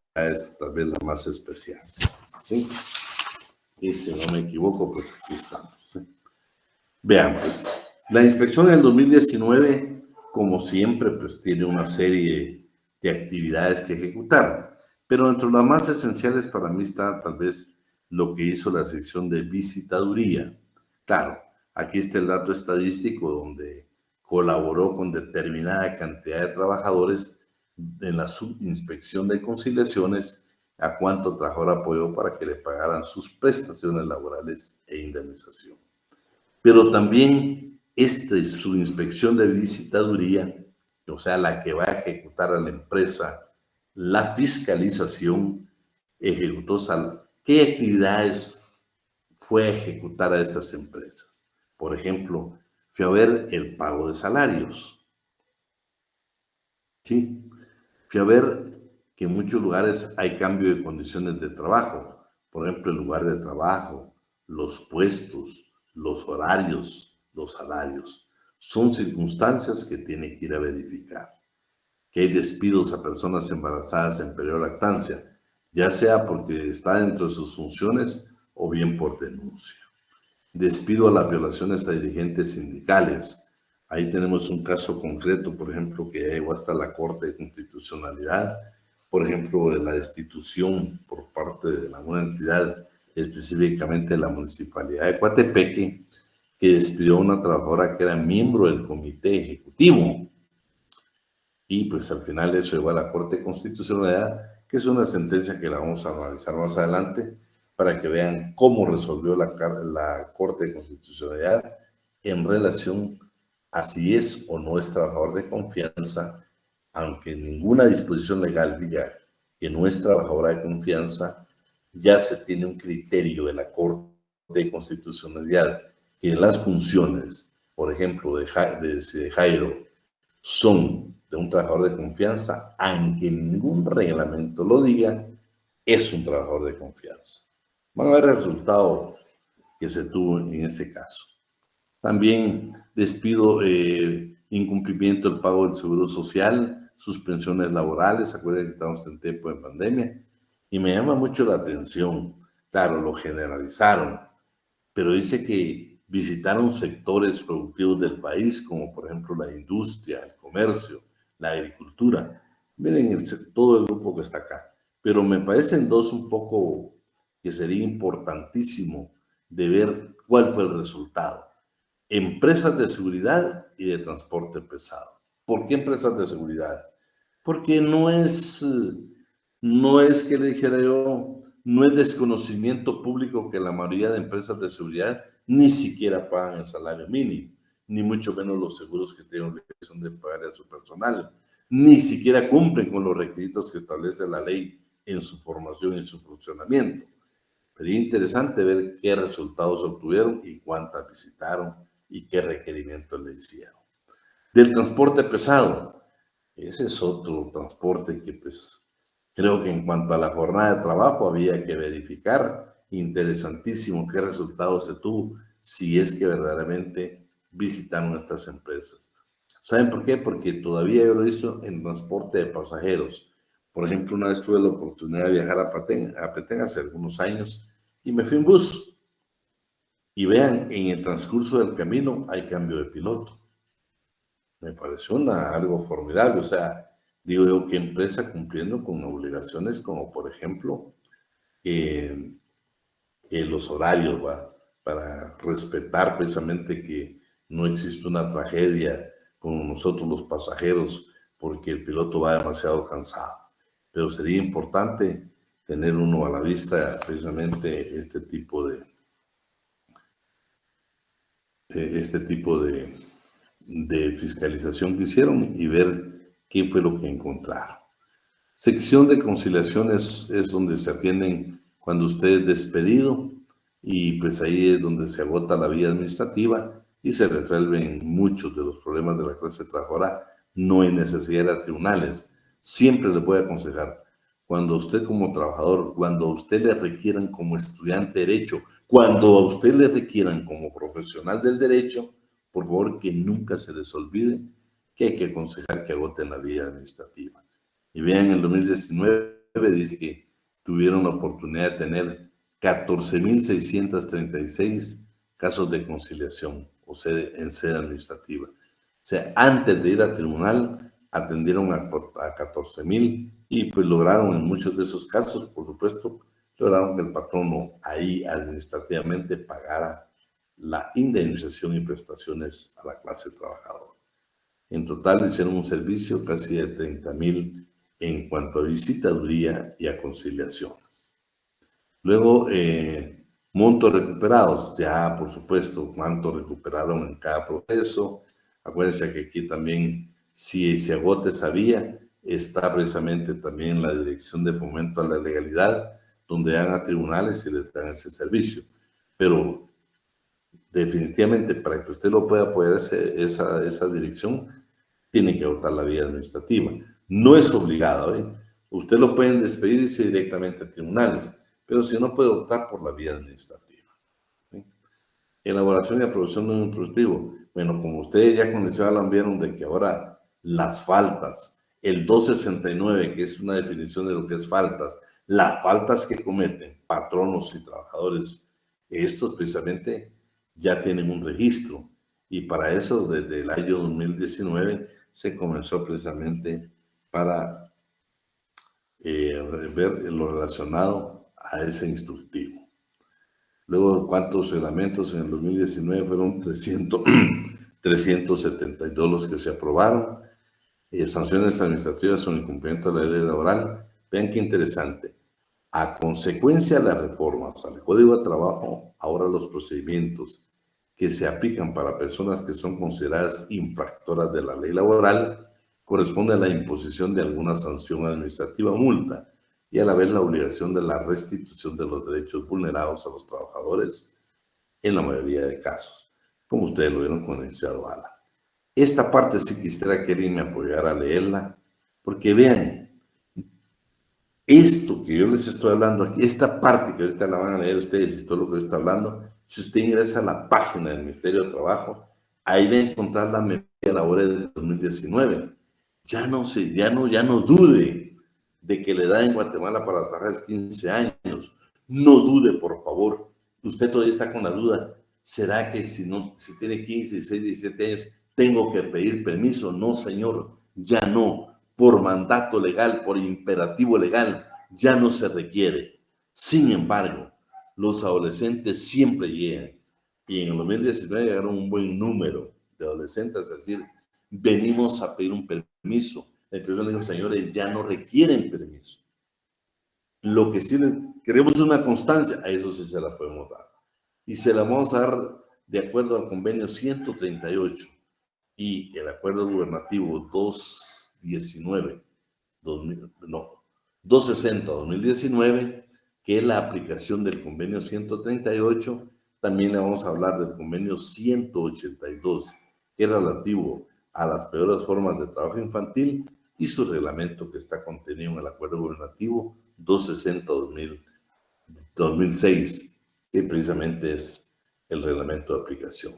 tal vez las más especiales. ¿Sí? Y si no me equivoco, pues aquí estamos. ¿Sí? Veamos. La inspección del 2019 como siempre, pues tiene una serie de actividades que ejecutar. Pero entre las más esenciales para mí está tal vez lo que hizo la sección de visitaduría. Claro, aquí está el dato estadístico donde colaboró con determinada cantidad de trabajadores en la subinspección de conciliaciones a cuánto trabajador apoyó para que le pagaran sus prestaciones laborales e indemnización. Pero también su inspección de visitaduría, o sea, la que va a ejecutar a la empresa, la fiscalización, ejecutó qué actividades fue a ejecutar a estas empresas. Por ejemplo, fui a ver el pago de salarios. Sí, fui a ver que en muchos lugares hay cambio de condiciones de trabajo. Por ejemplo, el lugar de trabajo, los puestos, los horarios, los salarios. Son circunstancias que tiene que ir a verificar. Que hay despidos a personas embarazadas en periodo de lactancia, ya sea porque está dentro de sus funciones o bien por denuncia. Despido a las violaciones a dirigentes sindicales. Ahí tenemos un caso concreto, por ejemplo, que llegó hasta la Corte de Constitucionalidad, por ejemplo, de la destitución por parte de alguna entidad, específicamente de la Municipalidad de Coatepeque, que despidió a una trabajadora que era miembro del Comité Ejecutivo. Y pues al final eso llegó a la Corte de Constitucionalidad, que es una sentencia que la vamos a analizar más adelante, para que vean cómo resolvió la Corte de Constitucionalidad en relación a si es o no es trabajador de confianza, aunque ninguna disposición legal diga que no es trabajadora de confianza, ya se tiene un criterio de la Corte de Constitucionalidad que las funciones, por ejemplo, de Jairo, son de un trabajador de confianza, aunque ningún reglamento lo diga, es un trabajador de confianza. Van a ver el resultado que se tuvo en ese caso. También despido, incumplimiento del pago del seguro social, suspensiones laborales. Acuérdense que estamos en tiempo de pandemia. Y me llama mucho la atención. Claro, lo generalizaron, pero dice que visitaron sectores productivos del país, como por ejemplo la industria, el comercio, la agricultura. Miren todo el grupo que está acá. Pero me parecen dos un poco que sería importantísimo de ver cuál fue el resultado. Empresas de seguridad y de transporte pesado. ¿Por qué empresas de seguridad? Porque no es que le dijera yo, no es desconocimiento público que la mayoría de empresas de seguridad ni siquiera pagan el salario mínimo, ni mucho menos los seguros que tienen obligación de pagar a su personal, ni siquiera cumplen con los requisitos que establece la ley en su formación y su funcionamiento. Sería interesante ver qué resultados obtuvieron y cuántas visitaron y qué requerimientos le hicieron. Del transporte pesado, ese es otro transporte que pues creo que en cuanto a la jornada de trabajo había que verificar. Interesantísimo qué resultados se tuvo si es que verdaderamente visitaron estas empresas. ¿Saben por qué? Porque todavía yo lo he visto en transporte de pasajeros. Por ejemplo, una vez tuve la oportunidad de viajar a Petén hace algunos años y me fui en bus. Y vean, en el transcurso del camino hay cambio de piloto. Me pareció algo formidable. O sea, digo yo, que empresa cumpliendo con obligaciones como, por ejemplo, los horarios, ¿va? Para respetar precisamente que no existe una tragedia con nosotros los pasajeros porque el piloto va demasiado cansado. Pero sería importante tener uno a la vista precisamente este tipo de fiscalización que hicieron y ver qué fue lo que encontraron. Sección de conciliaciones es donde se atienden cuando usted es despedido y pues ahí es donde se agota la vía administrativa y se resuelven muchos de los problemas de la clase trabajadora. No hay necesidad de tribunales. Siempre les voy a aconsejar, cuando usted como trabajador, cuando a usted le requieran como estudiante de derecho, cuando a usted le requieran como profesional del derecho, por favor que nunca se les olvide que hay que aconsejar que agoten la vía administrativa. Y vean, en el 2019 dice que tuvieron la oportunidad de tener 14.636 casos de conciliación en sede administrativa. sea, antes de ir al tribunal, atendieron a 14,000 y pues lograron en muchos de esos casos, por supuesto, lograron que el patrono ahí administrativamente pagara la indemnización y prestaciones a la clase trabajadora. En total hicieron un servicio casi de 30,000 en cuanto a visitaduría y a conciliaciones. Luego, montos recuperados, ya por supuesto, cuánto recuperaron en cada proceso. Acuérdense que aquí también, si se agota esa vía, está precisamente también la Dirección de Fomento a la Legalidad, donde dan a tribunales y les dan ese servicio. Pero definitivamente, para que usted lo pueda apoyar esa dirección, tiene que agotar la vía administrativa. No es obligado, ¿eh? Usted lo pueden despedir y irse directamente a tribunales, pero si no, puede optar por la vía administrativa. ¿Sí? Elaboración y aprobación de un productivo. Bueno, como ustedes ya con el vieron de que ahora las faltas, el 269, que es una definición de lo que es faltas, las faltas que cometen patronos y trabajadores, estos precisamente ya tienen un registro. Y para eso, desde el año 2019, se comenzó precisamente para ver lo relacionado a ese instructivo. Luego, ¿cuántos reglamentos en el 2019? Fueron 372 los que se aprobaron. Sanciones administrativas sobre incumplimiento de la ley laboral. Vean qué interesante. A consecuencia de la reforma, o sea, el Código de Trabajo, ahora los procedimientos que se aplican para personas que son consideradas infractoras de la ley laboral corresponde a la imposición de alguna sanción administrativa o multa y a la vez la obligación de la restitución de los derechos vulnerados a los trabajadores en la mayoría de casos, como ustedes lo vieron con el licenciado Ala. Esta parte sí quisiera que alguien me apoyara a leerla, porque vean, esto que yo les estoy hablando aquí, esta parte que ahorita la van a leer ustedes y todo lo que yo estoy hablando, si usted ingresa a la página del Ministerio de Trabajo, ahí va a encontrar la memoria laboral del 2019. Ya no dude de que la edad en Guatemala para trabajar es 15 años. No dude, por favor. Usted todavía está con la duda. ¿Será que si tiene 15, 16, 17 años, tengo que pedir permiso? No, señor, ya no. Por mandato legal, por imperativo legal, ya no se requiere. Sin embargo, los adolescentes siempre llegan. Y en el 2019 llegaron un buen número de adolescentes, es decir, venimos a pedir un permiso. El profesor le dijo, señores, ya no requieren permiso. Lo que sí queremos es una constancia, a eso sí se la podemos dar. Y se la vamos a dar de acuerdo al convenio 138 y el acuerdo gubernativo 260-2019, que es la aplicación del convenio 138. También le vamos a hablar del convenio 182, que es relativo a las peores formas de trabajo infantil y su reglamento que está contenido en el acuerdo gubernativo 260-2006, que precisamente es el reglamento de aplicación.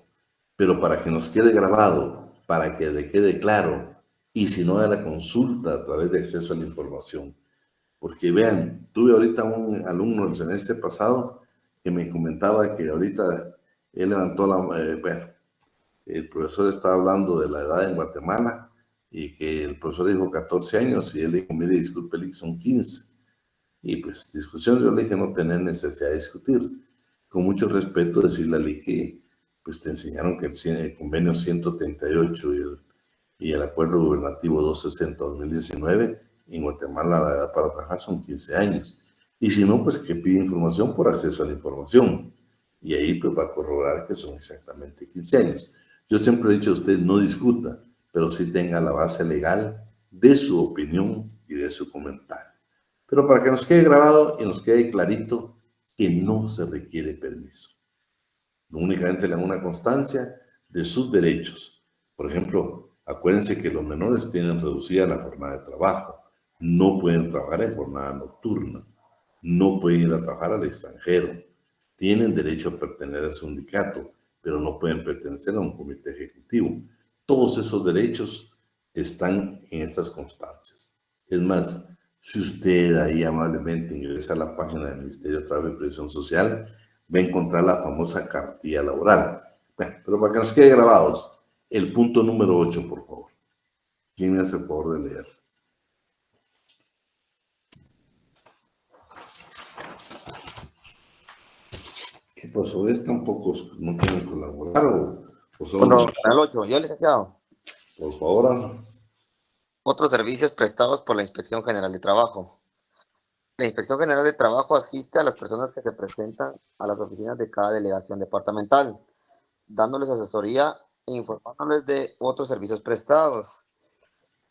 Pero para que nos quede grabado, para que le quede claro, y si no, de la consulta a través de acceso a la información. Porque vean, tuve ahorita un alumno el semestre pasado que me comentaba que ahorita él levantó el profesor estaba hablando de la edad en Guatemala y que el profesor dijo 14 años y él dijo, mire, disculpe, son 15. Y pues discusión, yo le dije no tener necesidad de discutir. Con mucho respeto decirle a Lee que pues te enseñaron que el convenio 138 y el acuerdo gubernativo 260-2019, en Guatemala la edad para trabajar son 15 años. Y si no, pues que pide información por acceso a la información. Y ahí pues va a corroborar que son exactamente 15 años. Yo siempre he dicho a usted, no discuta, pero sí tenga la base legal de su opinión y de su comentario. Pero para que nos quede grabado y nos quede clarito que no se requiere permiso. Únicamente le dan una constancia de sus derechos. Por ejemplo, acuérdense que los menores tienen reducida la jornada de trabajo. No pueden trabajar en jornada nocturna. No pueden ir a trabajar al extranjero. Tienen derecho a pertenecer a un sindicato, pero no pueden pertenecer a un comité ejecutivo. Todos esos derechos están en estas constancias. Es más, si usted ahí amablemente ingresa a la página del Ministerio de Trabajo y Previsión Social, va a encontrar la famosa cartilla laboral. Bueno, pero para que nos quede grabados, el punto número 8, por favor. ¿Quién me hace el favor de leer? ¿Qué pasó? ¿Es tampoco no quieren colaborar o son Bueno, al 8, yo, licenciado. Por favor. Otros servicios prestados por la Inspección General de Trabajo. La Inspección General de Trabajo asiste a las personas que se presentan a las oficinas de cada delegación departamental, dándoles asesoría e informándoles de otros servicios prestados.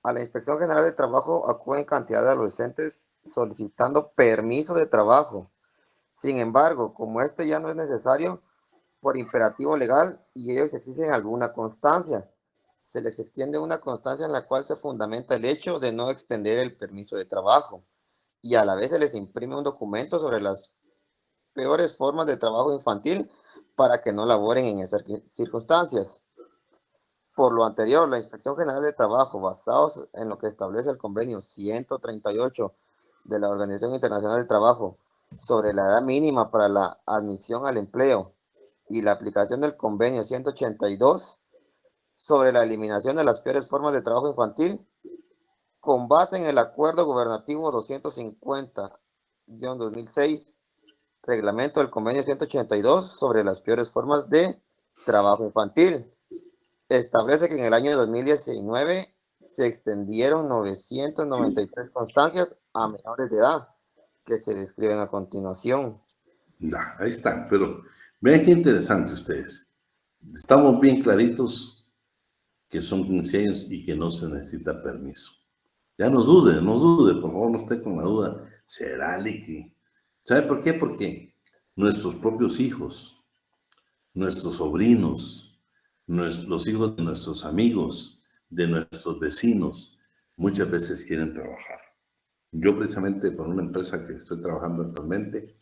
A la Inspección General de Trabajo acuden cantidad de adolescentes solicitando permiso de trabajo. Sin embargo, como este ya no es necesario por imperativo legal y ellos exigen alguna constancia, se les extiende una constancia en la cual se fundamenta el hecho de no extender el permiso de trabajo y a la vez se les imprime un documento sobre las peores formas de trabajo infantil para que no laboren en esas circunstancias. Por lo anterior, la Inspección General de Trabajo, basados en lo que establece el convenio 138 de la Organización Internacional del Trabajo sobre la edad mínima para la admisión al empleo y la aplicación del convenio 182 sobre la eliminación de las peores formas de trabajo infantil, con base en el Acuerdo Gubernativo 250-2006, reglamento del convenio 182 sobre las peores formas de trabajo infantil, establece que en el año 2019 se extendieron 993 constancias a menores de edad, que se describen a continuación. Ya, ahí están, pero vean qué interesante ustedes. Estamos bien claritos que son 15 años y que no se necesita permiso. Ya no dude, por favor, no esté con la duda. ¿Será que? ¿Sabe por qué? Porque nuestros propios hijos, nuestros sobrinos, los hijos de nuestros amigos, de nuestros vecinos, muchas veces quieren trabajar. Yo precisamente por una empresa que estoy trabajando actualmente,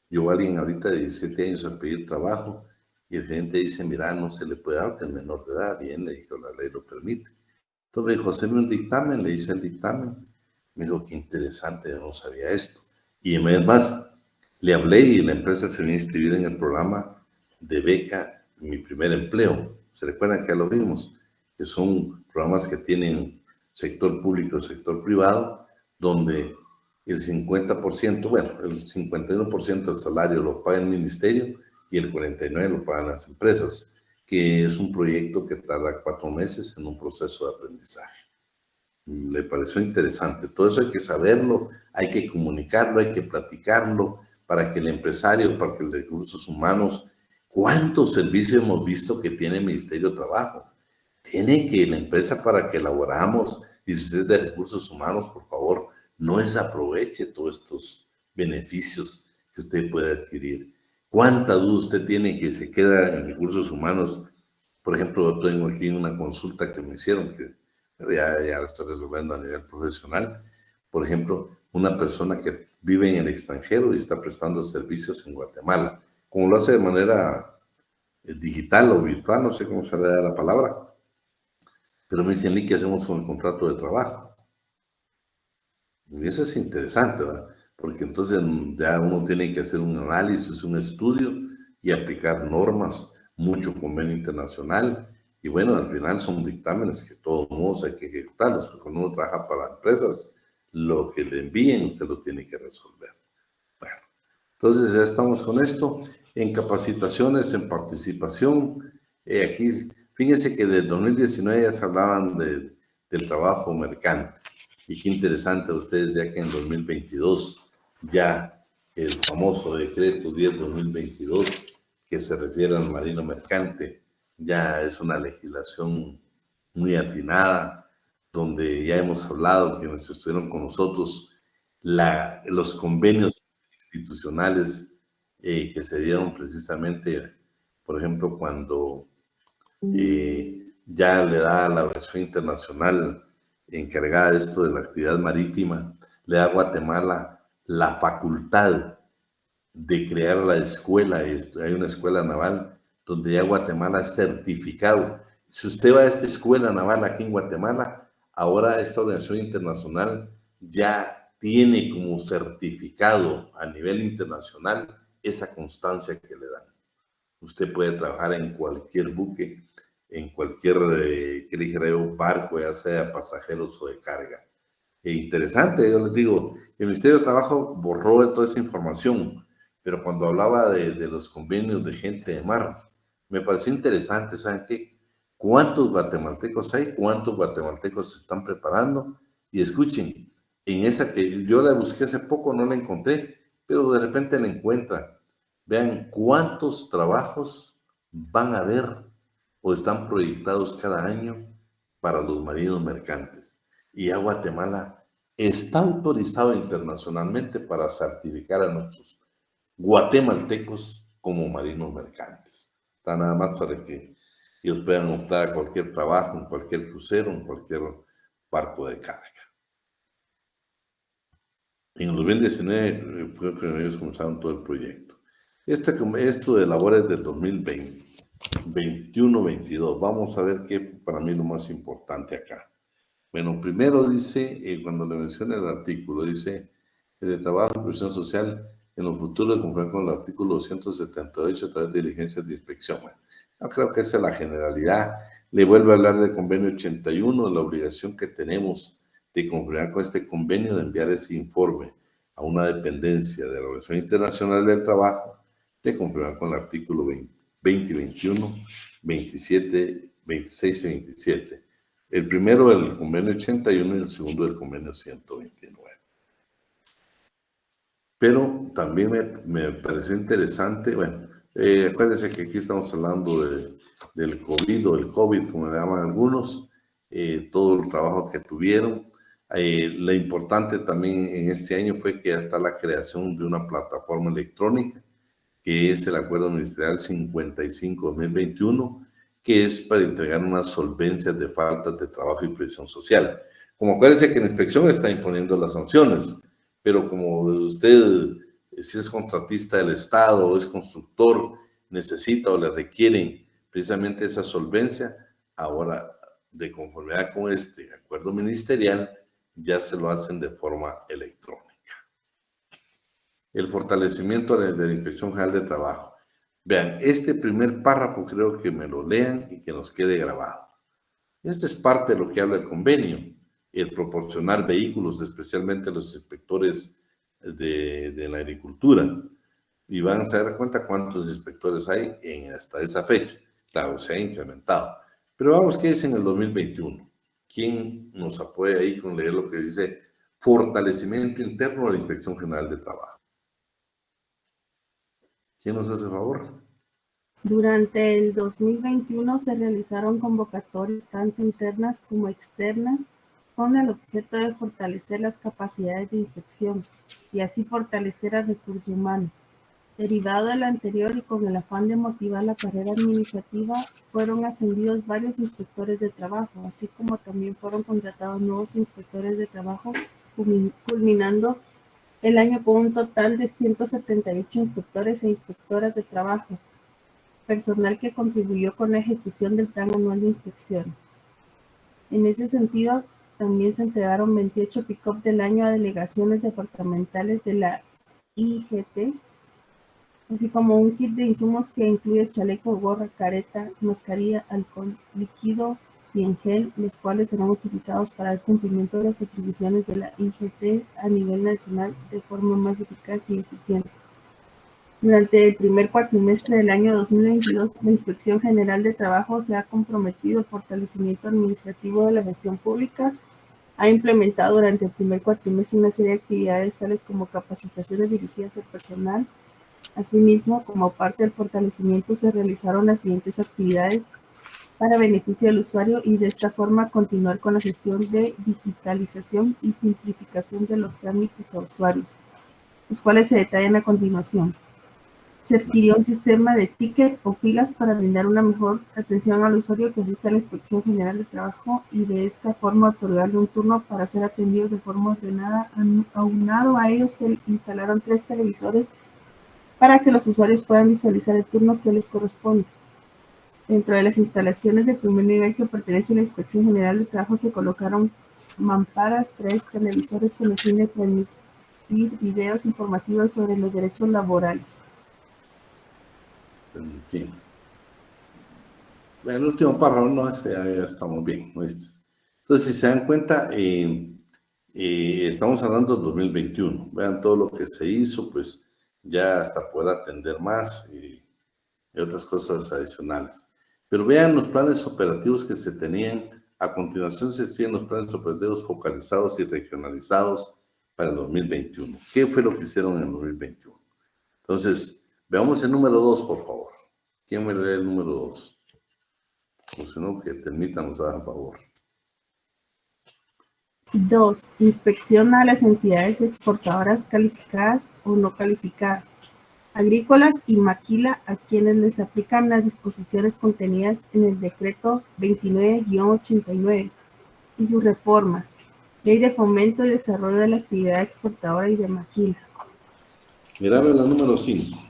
llegó alguien ahorita de 17 años a pedir trabajo y el gerente dice, mira, no se le puede dar porque es menor de edad. Bien, le dijo, la ley lo permite. Entonces me dijo, hazme un dictamen, le hice el dictamen. Me dijo, qué interesante, yo no sabía esto. Y además, le hablé y la empresa se vino a inscribir en el programa de beca Mi Primer Empleo. ¿Se recuerdan que ya lo vimos? Que son programas que tienen sector público y sector privado, donde el 50%, bueno, el 51% del salario lo paga el ministerio y el 49% lo pagan las empresas, que es un proyecto que tarda 4 meses en un proceso de aprendizaje. Le pareció interesante. Todo eso hay que saberlo, hay que comunicarlo, hay que platicarlo para que el empresario, para que el de recursos humanos, ¿cuántos servicios hemos visto que tiene el Ministerio de Trabajo? Tiene que la empresa para que elaboramos, y si usted es de recursos humanos, por favor, no desaproveche todos estos beneficios que usted puede adquirir. ¿Cuánta duda usted tiene que se queda en recursos humanos? Por ejemplo, yo tengo aquí una consulta que me hicieron, que ya la estoy resolviendo a nivel profesional. Por ejemplo, una persona que vive en el extranjero y está prestando servicios en Guatemala, como lo hace de manera digital o virtual, no sé cómo se le da la palabra, pero me dicen, ¿qué hacemos con el contrato de trabajo? Y eso es interesante, ¿verdad? Porque entonces ya uno tiene que hacer un análisis, un estudio y aplicar normas, mucho convenio internacional. Y bueno, al final son dictámenes que todos modos hay que ejecutarlos, porque cuando uno trabaja para empresas, lo que le envíen se lo tiene que resolver. Bueno, entonces ya estamos con esto. En capacitaciones, en participación, aquí, fíjense que desde 2019 ya se hablaban del trabajo mercante. Y qué interesante ustedes, ya que en 2022 ya el famoso decreto 10-2022 que se refiere al marino mercante ya es una legislación muy atinada, donde ya hemos hablado, quienes estuvieron con nosotros, los convenios institucionales que se dieron precisamente, por ejemplo, cuando ya le da a la Organización Internacional encargada de esto de la actividad marítima, le da a Guatemala la facultad de crear la escuela. Hay una escuela naval donde ya Guatemala es certificado. Si usted va a esta escuela naval aquí en Guatemala, ahora esta organización internacional ya tiene como certificado a nivel internacional esa constancia que le dan. Usted puede trabajar en cualquier buque en cualquier, que dijera yo, barco, ya sea pasajeros o de carga. Interesante, yo les digo, el Ministerio de Trabajo borró de toda esa información, pero cuando hablaba de los convenios de gente de mar, me pareció interesante. ¿Saben qué? ¿Cuántos guatemaltecos hay? ¿Cuántos guatemaltecos se están preparando? Y escuchen, en esa que yo la busqué hace poco, no la encontré, pero de repente la encuentran. Vean cuántos trabajos van a haber o están proyectados cada año para los marinos mercantes. Y ya Guatemala está autorizado internacionalmente para certificar a nuestros guatemaltecos como marinos mercantes. Está nada más para que ellos puedan optar a cualquier trabajo, en cualquier crucero, en cualquier barco de carga. En el 2019 fue que ellos comenzaron todo el proyecto. Esto de labores del 2020, 21-22, vamos a ver qué fue para mí lo más importante acá. Bueno, primero dice, cuando le menciona el artículo, dice, el de trabajo y previsión social en los futuros cumplir con el artículo 278 a través de diligencias de inspección. Bueno, yo creo que esa es la generalidad. Le vuelvo a hablar del convenio 81, de la obligación que tenemos de cumplir con este convenio, de enviar ese informe a una dependencia de la Organización Internacional del Trabajo, de cumplir con el artículo 20, 21, 27, 26 y 27. El primero del convenio 81 y el segundo del convenio 129. Pero también me pareció interesante, bueno, acuérdense que aquí estamos hablando del COVID o el COVID, como le llaman algunos, todo el trabajo que tuvieron. Lo importante también en este año fue que ya está la creación de una plataforma electrónica, que es el Acuerdo Ministerial 55-2021, que es para entregar unas solvencias de faltas de trabajo y previsión social. Como acuérdense que la inspección está imponiendo las sanciones, pero como usted, si es contratista del Estado o es constructor, necesita o le requieren precisamente esa solvencia, ahora, de conformidad con este acuerdo ministerial, ya se lo hacen de forma electrónica. El fortalecimiento de la Inspección General de Trabajo. Vean, este primer párrafo creo que me lo lean y que nos quede grabado. Esta es parte de lo que habla el convenio, el proporcionar vehículos, especialmente a los inspectores de la agricultura. Y van a dar cuenta cuántos inspectores hay hasta esa fecha. Claro, se ha incrementado. Pero vamos, ¿qué es en el 2021? ¿Quién nos apoya ahí con leer lo que dice fortalecimiento interno de la Inspección General de Trabajo? ¿Quién nos hace favor? Durante el 2021 se realizaron convocatorias tanto internas como externas con el objeto de fortalecer las capacidades de inspección y así fortalecer al recurso humano. Derivado de lo anterior y con el afán de motivar la carrera administrativa, fueron ascendidos varios inspectores de trabajo, así como también fueron contratados nuevos inspectores de trabajo, culminando el año con un total de 178 inspectores e inspectoras de trabajo, personal que contribuyó con la ejecución del Plan Anual de Inspecciones. En ese sentido, también se entregaron 28 pick-up del año a delegaciones departamentales de la IGT, así como un kit de insumos que incluye chaleco, gorra, careta, mascarilla, alcohol líquido y en gel, los cuales serán utilizados para el cumplimiento de las atribuciones de la IGT a nivel nacional de forma más eficaz y eficiente. Durante el primer cuatrimestre del año 2022, la Inspección General de Trabajo se ha comprometido al fortalecimiento administrativo de la gestión pública. Ha implementado durante el primer cuatrimestre una serie de actividades tales como capacitaciones dirigidas al personal. Asimismo, como parte del fortalecimiento, se realizaron las siguientes actividades para beneficio del usuario y de esta forma continuar con la gestión de digitalización y simplificación de los trámites a usuarios, los cuales se detallan a continuación. Se adquirió un sistema de ticket o filas para brindar una mejor atención al usuario que asiste a la Inspección General de Trabajo y de esta forma otorgarle un turno para ser atendido de forma ordenada. Aunado a ello, se instalaron 3 televisores para que los usuarios puedan visualizar el turno que les corresponde. Dentro de las instalaciones de primer nivel que pertenece a la Inspección General de Trabajo se colocaron mamparas, 3 televisores con el fin de transmitir videos informativos sobre los derechos laborales. Sí. El último párrafo, no, ese ya estamos bien, ¿no? Entonces, si se dan cuenta, estamos hablando del 2021. Vean todo lo que se hizo, pues ya hasta poder atender más y otras cosas adicionales. Pero vean los planes operativos que se tenían. A continuación se siguen los planes operativos focalizados y regionalizados para el 2021. ¿Qué fue lo que hicieron en el 2021? Entonces, veamos el número 2, por favor. ¿Quién me lee el número 2? O si no, que Telmita nos haga favor. 2. Inspecciona a las entidades exportadoras calificadas o no calificadas, agrícolas y maquila a quienes les aplican las disposiciones contenidas en el decreto 29-89 y sus reformas, Ley de Fomento y Desarrollo de la Actividad Exportadora y de Maquila. Mirame la número 5.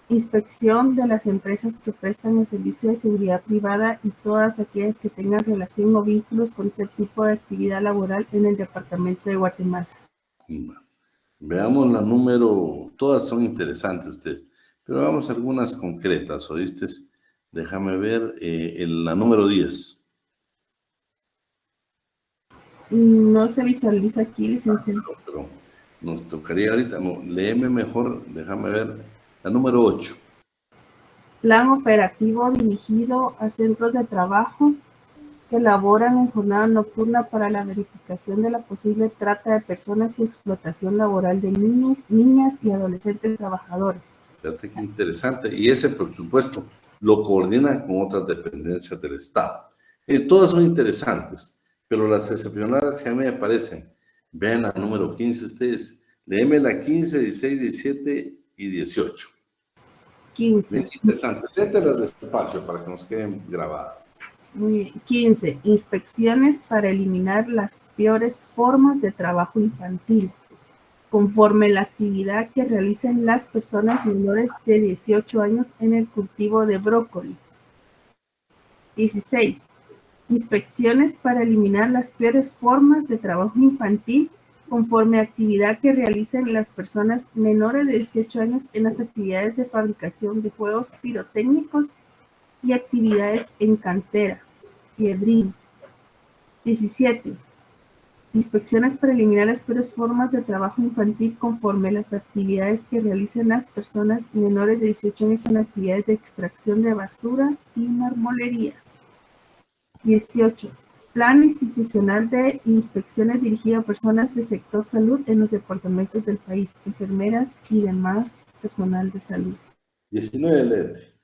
Inspección de las empresas que prestan el servicio de seguridad privada y todas aquellas que tengan relación o vínculos con este tipo de actividad laboral en el departamento de Guatemala. Veamos la número, todas son interesantes ustedes, pero vamos a algunas concretas, ¿oíste? Déjame ver la número 10. No se visualiza aquí, licenciado. Pero nos tocaría ahorita, no, léeme mejor, déjame ver la número 8. Plan operativo dirigido a centros de trabajo que laboran en jornada nocturna para la verificación de la posible trata de personas y explotación laboral de niños, niñas y adolescentes trabajadores. Fíjate qué interesante. Y ese, por supuesto, lo coordinan con otras dependencias del Estado. Todas son interesantes, pero las excepcionales que a mí me parecen, vean la número 15 ustedes, léeme la 15, 16, 17 y 18. 15. Bien interesante. Léetelas despacio para que nos queden grabadas. Muy bien. 15. Inspecciones para eliminar las peores formas de trabajo infantil, conforme la actividad que realicen las personas menores de 18 años en el cultivo de brócoli. 16. Inspecciones para eliminar las peores formas de trabajo infantil, conforme a actividad que realicen las personas menores de 18 años en las actividades de fabricación de juegos pirotécnicos y actividades en cantera, piedrín. 17. Inspecciones para eliminar las peores formas de trabajo infantil conforme a las actividades que realicen las personas menores de 18 años en actividades de extracción de basura y marmolerías. 18. Plan institucional de inspecciones dirigido a personas del sector salud en los departamentos del país, enfermeras y demás personal de salud. 19, léete.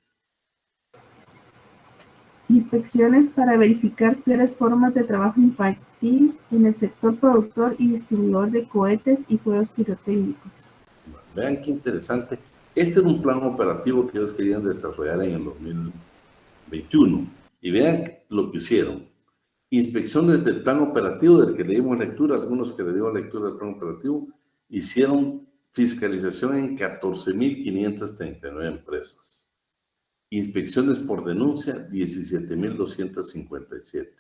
Inspecciones para verificar peores formas de trabajo infantil en el sector productor y distribuidor de cohetes y juegos pirotécnicos. Vean qué interesante. Este era un plan operativo que ellos querían desarrollar en el 2021. Y vean lo que hicieron. Inspecciones del plan operativo del que le dimos lectura, algunos que le dimos lectura del plan operativo, hicieron fiscalización en 14.539 empresas. Inspecciones por denuncia, 17.257.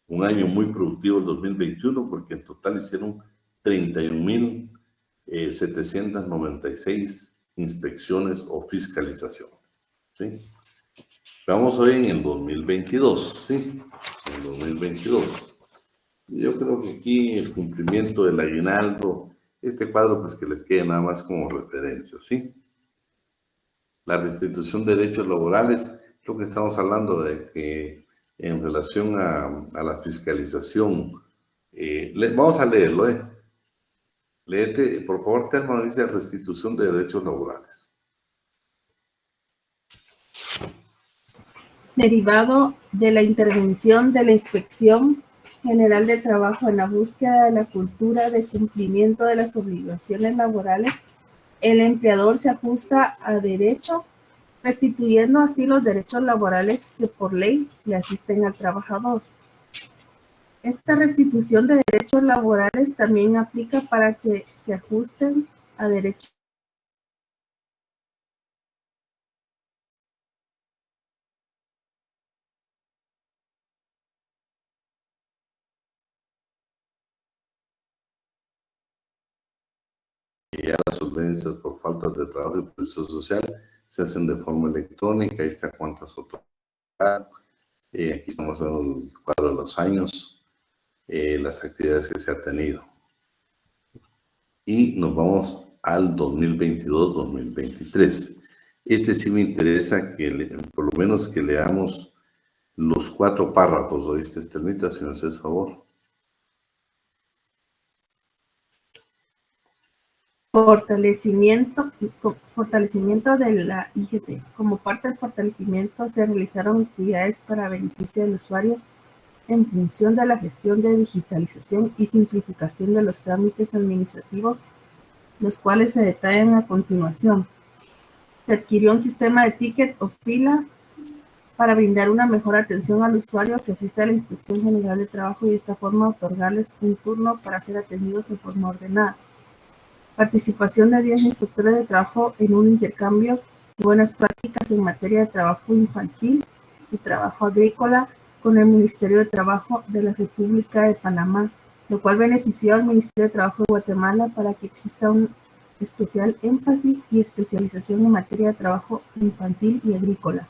Un año muy productivo el 2021 porque en total hicieron 31.796 inspecciones o fiscalizaciones. ¿Sí? Vamos hoy en el 2022, ¿sí? En el 2022. Yo creo que aquí el cumplimiento del aguinaldo, este cuadro pues que les quede nada más como referencia, ¿sí? La restitución de derechos laborales, lo que estamos hablando de que en relación a la fiscalización, vamos a leerlo, Léete, por favor, Telma, dice restitución de derechos laborales. Derivado de la intervención de la Inspección General de Trabajo en la búsqueda de la cultura de cumplimiento de las obligaciones laborales, el empleador se ajusta a derecho, restituyendo así los derechos laborales que por ley le asisten al trabajador. Esta restitución de derechos laborales también aplica para que se ajusten a derechos Ya las solvencias por falta de trabajo y presión social se hacen de forma electrónica. Ahí está cuántas otras Aquí estamos viendo el cuadro de los años, las actividades que se han tenido. Y nos vamos al 2022-2023. Este sí me interesa que por lo menos que leamos los 4 párrafos. ¿Oíste, Estelmita, si me haces favor? Fortalecimiento de la IGT. Como parte del fortalecimiento se realizaron actividades para beneficio del usuario en función de la gestión de digitalización y simplificación de los trámites administrativos, los cuales se detallan a continuación. Se adquirió un sistema de ticket o fila para brindar una mejor atención al usuario que asiste a la Inspección General de Trabajo y de esta forma otorgarles un turno para ser atendidos en forma ordenada. Participación de 10 inspectores de trabajo en un intercambio de buenas prácticas en materia de trabajo infantil y trabajo agrícola con el Ministerio de Trabajo de la República de Panamá, lo cual benefició al Ministerio de Trabajo de Guatemala para que exista un especial énfasis y especialización en materia de trabajo infantil y agrícola.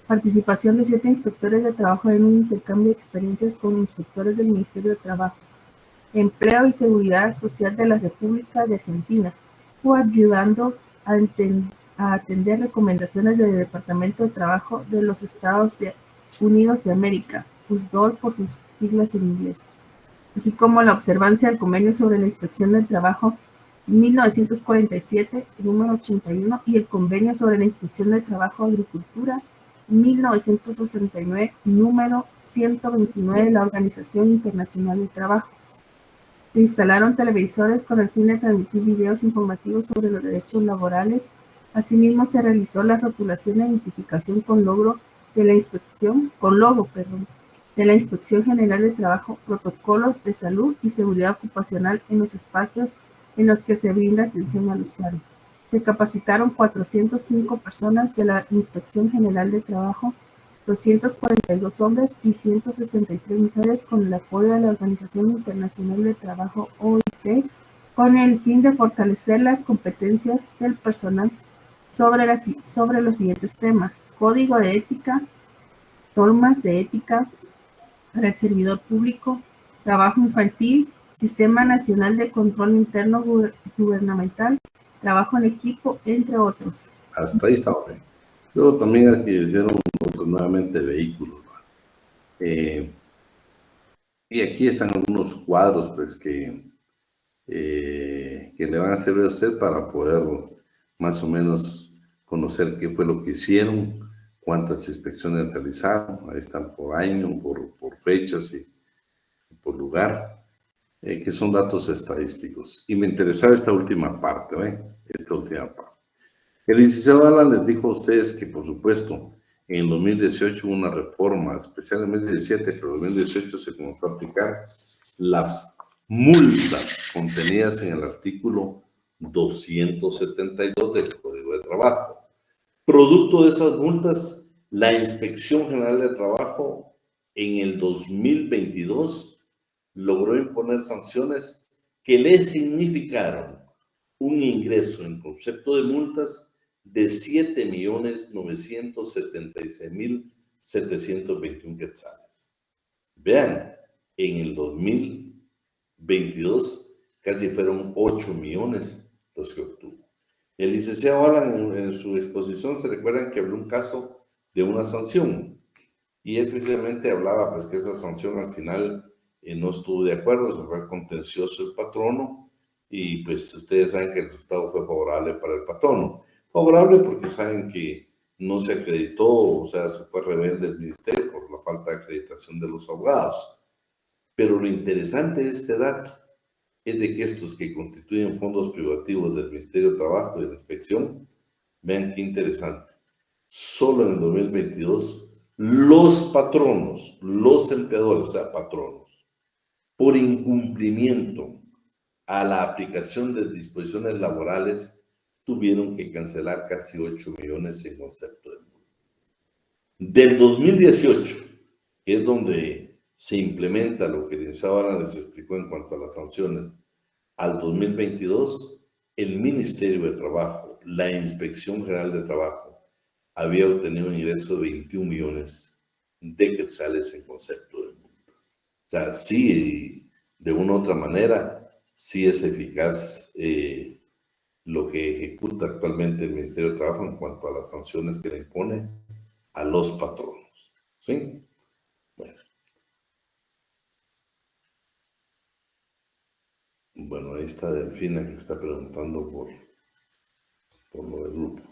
Participación de 7 inspectores de trabajo en un intercambio de experiencias con inspectores del Ministerio de Trabajo, Empleo y Seguridad Social de la República de Argentina, o ayudando a atender recomendaciones del Departamento de Trabajo de los Estados Unidos de América, USDOL por sus siglas en inglés, así como la observancia del Convenio sobre la Inspección del Trabajo 1947, número 81, y el Convenio sobre la Inspección del Trabajo Agricultura 1969, número 129 de la Organización Internacional del Trabajo. Se instalaron televisores con el fin de transmitir videos informativos sobre los derechos laborales. Asimismo, se realizó la rotulación e identificación con logo de la Inspección General de Trabajo, protocolos de salud y seguridad ocupacional en los espacios en los que se brinda atención al usuario. Se capacitaron 405 personas de la Inspección General de Trabajo, 242 hombres y 163 mujeres con el apoyo de la Organización Internacional de Trabajo, OIT, con el fin de fortalecer las competencias del personal sobre los siguientes temas: código de ética, normas de ética para el servidor público, trabajo infantil, Sistema Nacional de Control Interno Gubernamental, trabajo en equipo, entre otros. Hasta ahí estamos bien. Luego también adquirieron nuevamente vehículos. Y aquí están algunos cuadros pues, que le van a servir a usted para poder más o menos conocer qué fue lo que hicieron, cuántas inspecciones realizaron. Ahí están por año, por fechas y por lugar, que son datos estadísticos. Y me interesaba esta última parte, esta última parte. El licenciado Alan les dijo a ustedes que, por supuesto, en el 2018 hubo una reforma, especialmente en el 2017, pero en el 2018 se comenzó a aplicar las multas contenidas en el artículo 272 del Código de Trabajo. Producto de esas multas, la Inspección General de Trabajo en el 2022 logró imponer sanciones que le significaron un ingreso en concepto de multas de 7.976.721 quetzales. Vean, en el 2022 casi fueron 8 millones los que obtuvo. El licenciado Alan en su exposición se recuerdan que habló un caso de una sanción y él precisamente hablaba pues que esa sanción al final no estuvo de acuerdo, se fue contencioso el patrono y pues ustedes saben que el resultado fue favorable para el patrono. Favorable porque saben que no se acreditó, o sea, se fue rebelde el ministerio por la falta de acreditación de los abogados. Pero lo interesante de este dato es de que estos que constituyen fondos privativos del Ministerio de Trabajo y de la Inspección, vean qué interesante, solo en el 2022 los patronos, los empleadores, o sea, patronos, por incumplimiento a la aplicación de disposiciones laborales, tuvieron que cancelar casi 8 millones en concepto de multa. Del 2018, que es donde se implementa lo que el licenciado ahora les explicó en cuanto a las sanciones, al 2022, el Ministerio de Trabajo, la Inspección General de Trabajo, había obtenido un ingreso de 21 millones de quetzales en concepto de multas. O sea, sí, de una u otra manera, sí es eficaz lo que ejecuta actualmente el Ministerio de Trabajo en cuanto a las sanciones que le impone a los patronos. ¿Sí? Bueno, ahí está Delfina que está preguntando por lo del grupo.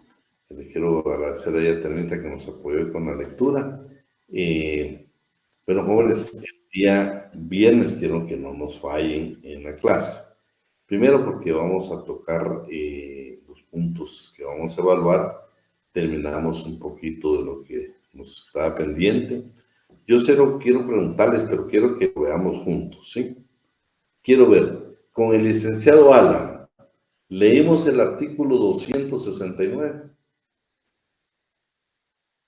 Le quiero agradecer a ella, Ternita, que nos apoyó con la lectura. Pero jóvenes, el día viernes quiero que no nos fallen en la clase. Primero porque vamos a tocar los puntos que vamos a evaluar. Terminamos un poquito de lo que nos estaba pendiente. Yo quiero preguntarles, pero quiero que lo veamos juntos, ¿sí? Quiero ver, con el licenciado Alan, leímos el artículo 269.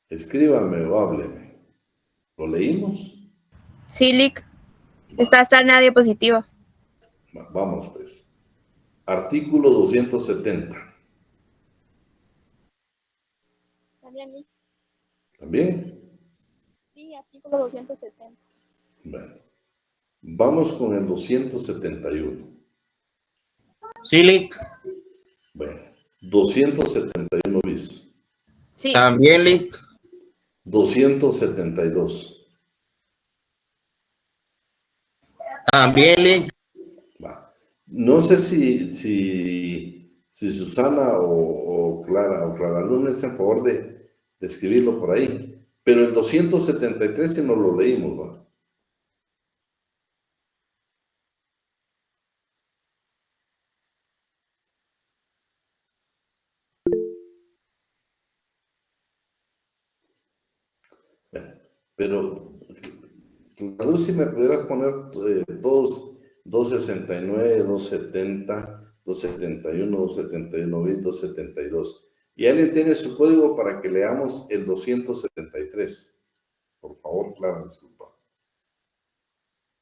Escríbame o hábleme. ¿Lo leímos? Sí, Lick. Está en la diapositiva. Vamos, pues. Artículo 270. ¿También, Lick? ¿También? Sí, artículo 270. Bueno. Vamos con el 271. Sí, Lick. Bueno. 271 bis. Sí. También, Lick. 272. También, Lick. Va. No sé si Susana o Clara Luna es en favor de escribirlo por ahí. Pero el 273 si no lo leímos, ¿va? Pero, Luz, si me pudieras poner todos 269, 270, 271, 271 bis, 272. Y alguien tiene su código para que leamos el 273. Por favor, Clara, disculpa.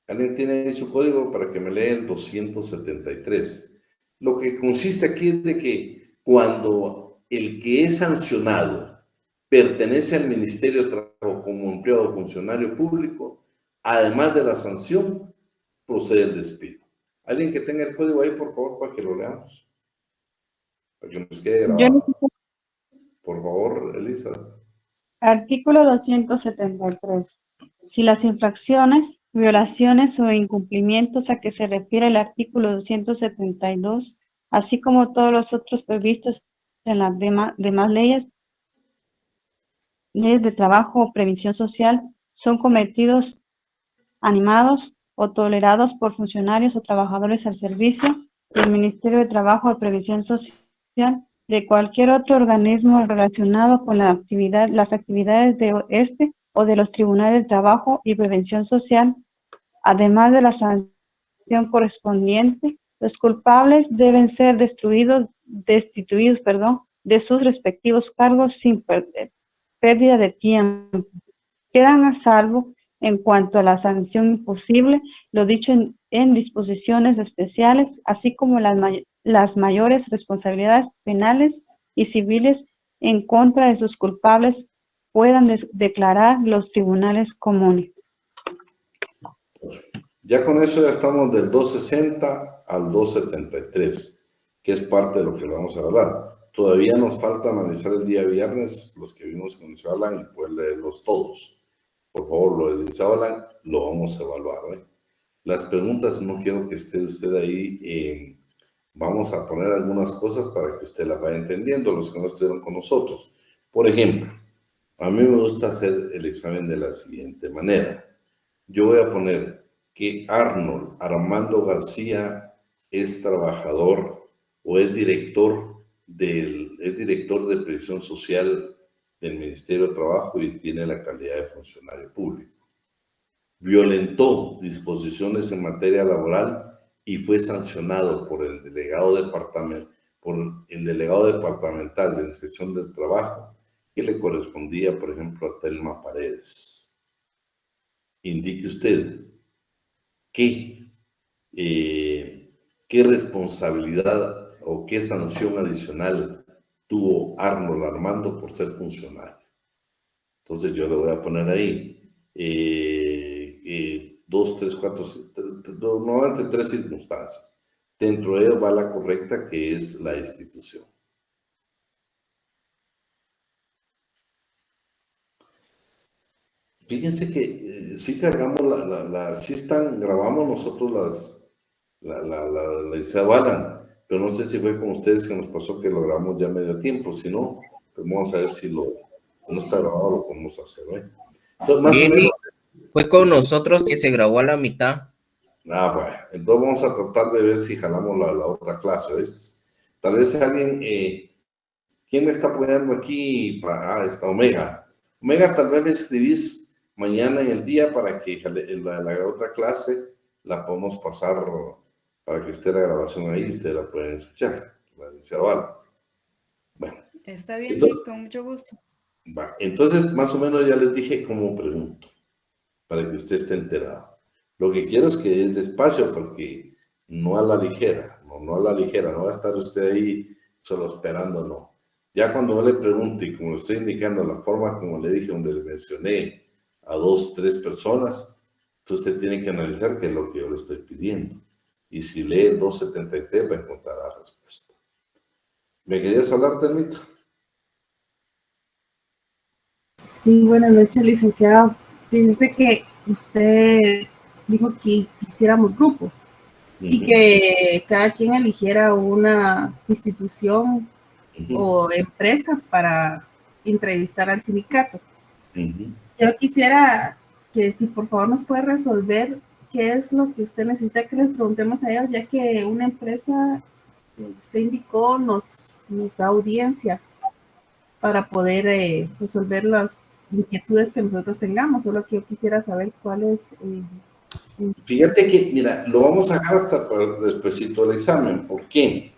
Alguien tiene ahí su código para que me lea el 273. Lo que consiste aquí es de que cuando el que es sancionado pertenece al Ministerio de Trabajo como empleado o funcionario público, además de la sanción, procede el despido. ¿Alguien que tenga el código ahí, por favor, para que lo leamos? Para que nos quede grabado. Por favor, Elisa. Artículo 273. Si las infracciones, violaciones o incumplimientos a que se refiere el artículo 272, así como todos los otros previstos en las demás leyes de trabajo o previsión social, son cometidos, animados o tolerados por funcionarios o trabajadores al servicio del Ministerio de Trabajo o Previsión Social, de cualquier otro organismo relacionado con las actividades de este o de los tribunales de trabajo y prevención social, además de la sanción correspondiente, los culpables deben ser destituidos de sus respectivos cargos sin pérdida de tiempo. Quedan a salvo en cuanto a la sanción imposible, lo dicho en disposiciones especiales, así como las mayores responsabilidades penales y civiles en contra de sus culpables puedan declarar los tribunales comunes. Ya con eso ya estamos del 260 al 273, que es parte de lo que vamos a hablar. Todavía nos falta analizar el día viernes los que vimos con Elisa Alan y poder leerlos todos. Por favor, lo de Elisa Alan lo vamos a evaluar, ¿eh? Las preguntas no quiero que esté usted ahí. Vamos a poner algunas cosas para que usted las vaya entendiendo, los que no estuvieron con nosotros. Por ejemplo, a mí me gusta hacer el examen de la siguiente manera. Yo voy a poner que Armando García es trabajador o es director de previsión social del Ministerio de Trabajo y tiene la calidad de funcionario público. Violentó disposiciones en materia laboral y fue sancionado por el delegado departamental de Inspección del Trabajo, que le correspondía, por ejemplo, a Telma Paredes. Indique usted qué responsabilidad o qué sanción adicional tuvo Armando por ser funcionario. Entonces yo le voy a poner ahí 2, 3, 4, normalmente 3 circunstancias. Dentro de ello va la correcta, que es la institución. Fíjense que sí cargamos grabamos nosotros la Isabalan, pero no sé si fue con ustedes que nos pasó que lo grabamos ya medio tiempo, si no, pues vamos a ver si no está grabado, lo podemos hacer, ¿eh? Entonces, más Bien, o menos, fue con nosotros que se grabó a la mitad. bueno, entonces vamos a tratar de ver si jalamos la otra clase, ¿ves? Tal vez alguien, ¿quién me está apoyando aquí? Está Omega. Omega, tal vez me escribís mañana en el día para que la otra clase la podamos pasar para que esté la grabación ahí y ustedes la pueden escuchar. Bueno. Está bien, entonces, con mucho gusto. Entonces, más o menos ya les dije cómo pregunto, para que usted esté enterado. Lo que quiero es que es despacio, porque no a la ligera, no a la ligera, no va a estar usted ahí solo esperando, no. Ya cuando yo le pregunte, y como le estoy indicando la forma como le dije, donde le mencioné a 2, 3 personas, entonces usted tiene que analizar qué es lo que yo le estoy pidiendo. Y si lee el 273, va a encontrar la respuesta. ¿Me querías hablar, Termita? Sí, buenas noches, licenciado. Fíjese que usted dijo que hiciéramos grupos y que cada quien eligiera una institución o empresa para entrevistar al sindicato. Yo quisiera que si por favor nos puede resolver qué es lo que usted necesita que les preguntemos a ellos, ya que una empresa, usted indicó, nos da audiencia para poder resolver las inquietudes que nosotros tengamos. Solo que yo quisiera saber cuál es... Fíjate que, mira, lo vamos a dejar hasta despuesito del examen. ¿Por qué?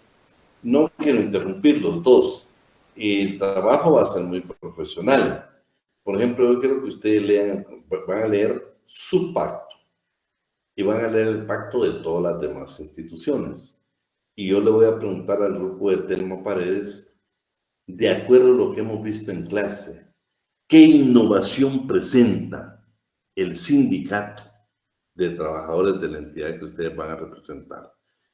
No quiero interrumpir los dos. El trabajo va a ser muy profesional. Por ejemplo, yo quiero que ustedes van a leer su pacto y van a leer el pacto de todas las demás instituciones. Y yo le voy a preguntar al grupo de Telma Paredes, de acuerdo a lo que hemos visto en clase, ¿qué innovación presenta el sindicato de trabajadores de la entidad que ustedes van a representar?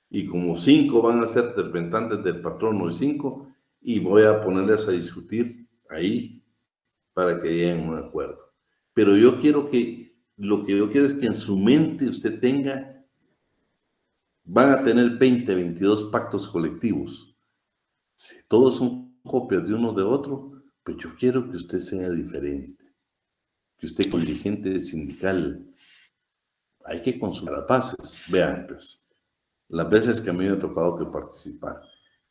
Y como 5 van a ser representantes del patrono y 5, y voy a ponerles a discutir ahí para que lleguen a un acuerdo. Pero yo quiero lo que yo quiero es que en su mente usted tenga, van a tener 20, 22 pactos colectivos. Si todos son copias de uno de otro, pues yo quiero que usted sea diferente, que usted como dirigente sindical, hay que consultar bases. Vean, pues, las veces que a mí me ha tocado que participar,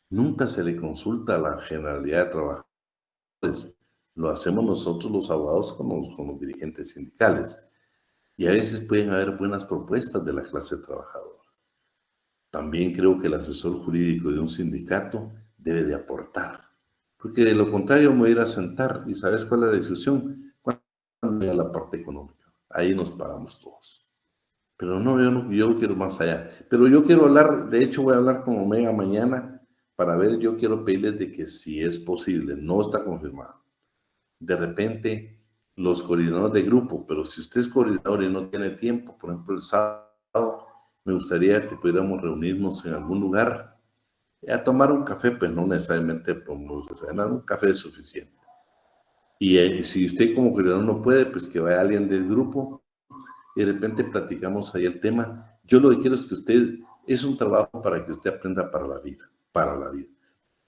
nunca se le consulta a la generalidad de trabajadores. Lo hacemos nosotros los abogados con los dirigentes sindicales. Y a veces pueden haber buenas propuestas de la clase trabajadora. También creo que el asesor jurídico de un sindicato debe de aportar. Porque de lo contrario me voy a ir a sentar. ¿Y sabes cuál es la discusión? Cuando llega la parte económica. Ahí nos pagamos todos. Pero no, yo quiero más allá. Pero yo quiero hablar, de hecho voy a hablar con Omega mañana para ver, yo quiero pedirles de que si es posible, no está confirmado, de repente los coordinadores de grupo, pero si usted es coordinador y no tiene tiempo, por ejemplo el sábado, me gustaría que pudiéramos reunirnos en algún lugar a tomar un café, pues no necesariamente podemos desayunar, un café es suficiente. Y si usted como coordinador no puede, pues que vaya alguien del grupo y de repente platicamos ahí el tema. Yo lo que quiero es que usted, es un trabajo para que usted aprenda para la vida,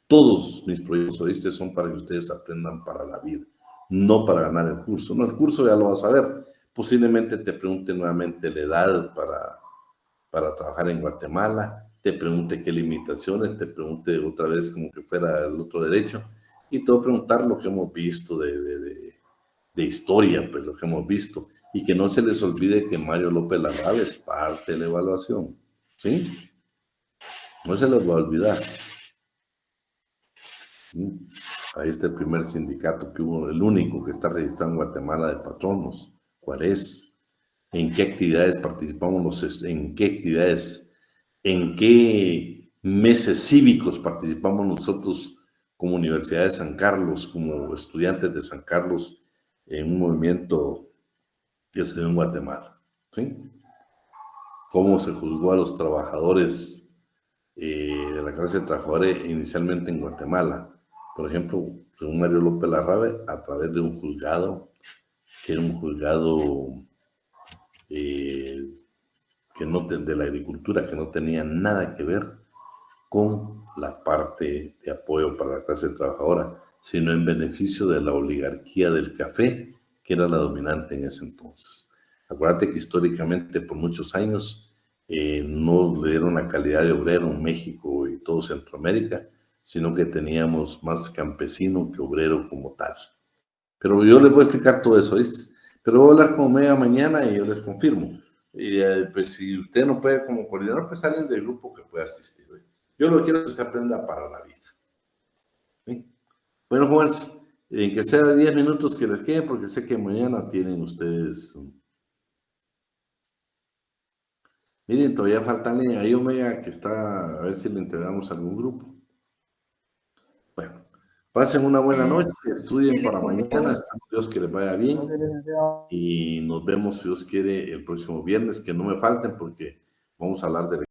Todos mis proyectos, ¿oíste? Son para que ustedes aprendan para la vida, no para ganar el curso. No, el curso ya lo vas a ver. Posiblemente te pregunte nuevamente la edad para trabajar en Guatemala, te pregunte qué limitaciones, te pregunte otra vez como que fuera el otro derecho, y te voy a preguntar lo que hemos visto de historia, pues lo que hemos visto. Y que no se les olvide que Mario López Laval es parte de la evaluación, ¿sí? No se les va a olvidar. Ahí está el primer sindicato que hubo, el único que está registrado en Guatemala de patronos. ¿Cuál es? ¿En qué actividades participamos? ¿En qué actividades? ¿En qué meses cívicos participamos nosotros como Universidad de San Carlos, como estudiantes de San Carlos, en un movimiento que se dio en Guatemala, ¿sí? Cómo se juzgó a los trabajadores de la clase trabajadora inicialmente en Guatemala. Por ejemplo, según Mario López Larrabe, a través de un juzgado, que era un juzgado que no, de la agricultura, que no tenía nada que ver con la parte de apoyo para la clase trabajadora, sino en beneficio de la oligarquía del café, que era la dominante en ese entonces. Acuérdate que históricamente por muchos años no le dieron la calidad de obrero en México y todo Centroamérica, sino que teníamos más campesino que obrero como tal. Pero yo les voy a explicar todo eso, ¿viste? Pero voy a hablar con media mañana y yo les confirmo. Y pues si usted no puede como coordinador, pues alguien del grupo que pueda asistir. ¿sí? Yo lo que quiero es que se aprenda para la vida. ¿sí? Bueno, jóvenes, en que sea 10 minutos que les queden, porque sé que mañana tienen ustedes... Miren, todavía faltan ahí Omega, que está, a ver si le entregamos a algún grupo. Bueno, pasen una buena noche, estudien para mañana, Dios que les vaya bien, y nos vemos, si Dios quiere, el próximo viernes, que no me falten, porque vamos a hablar de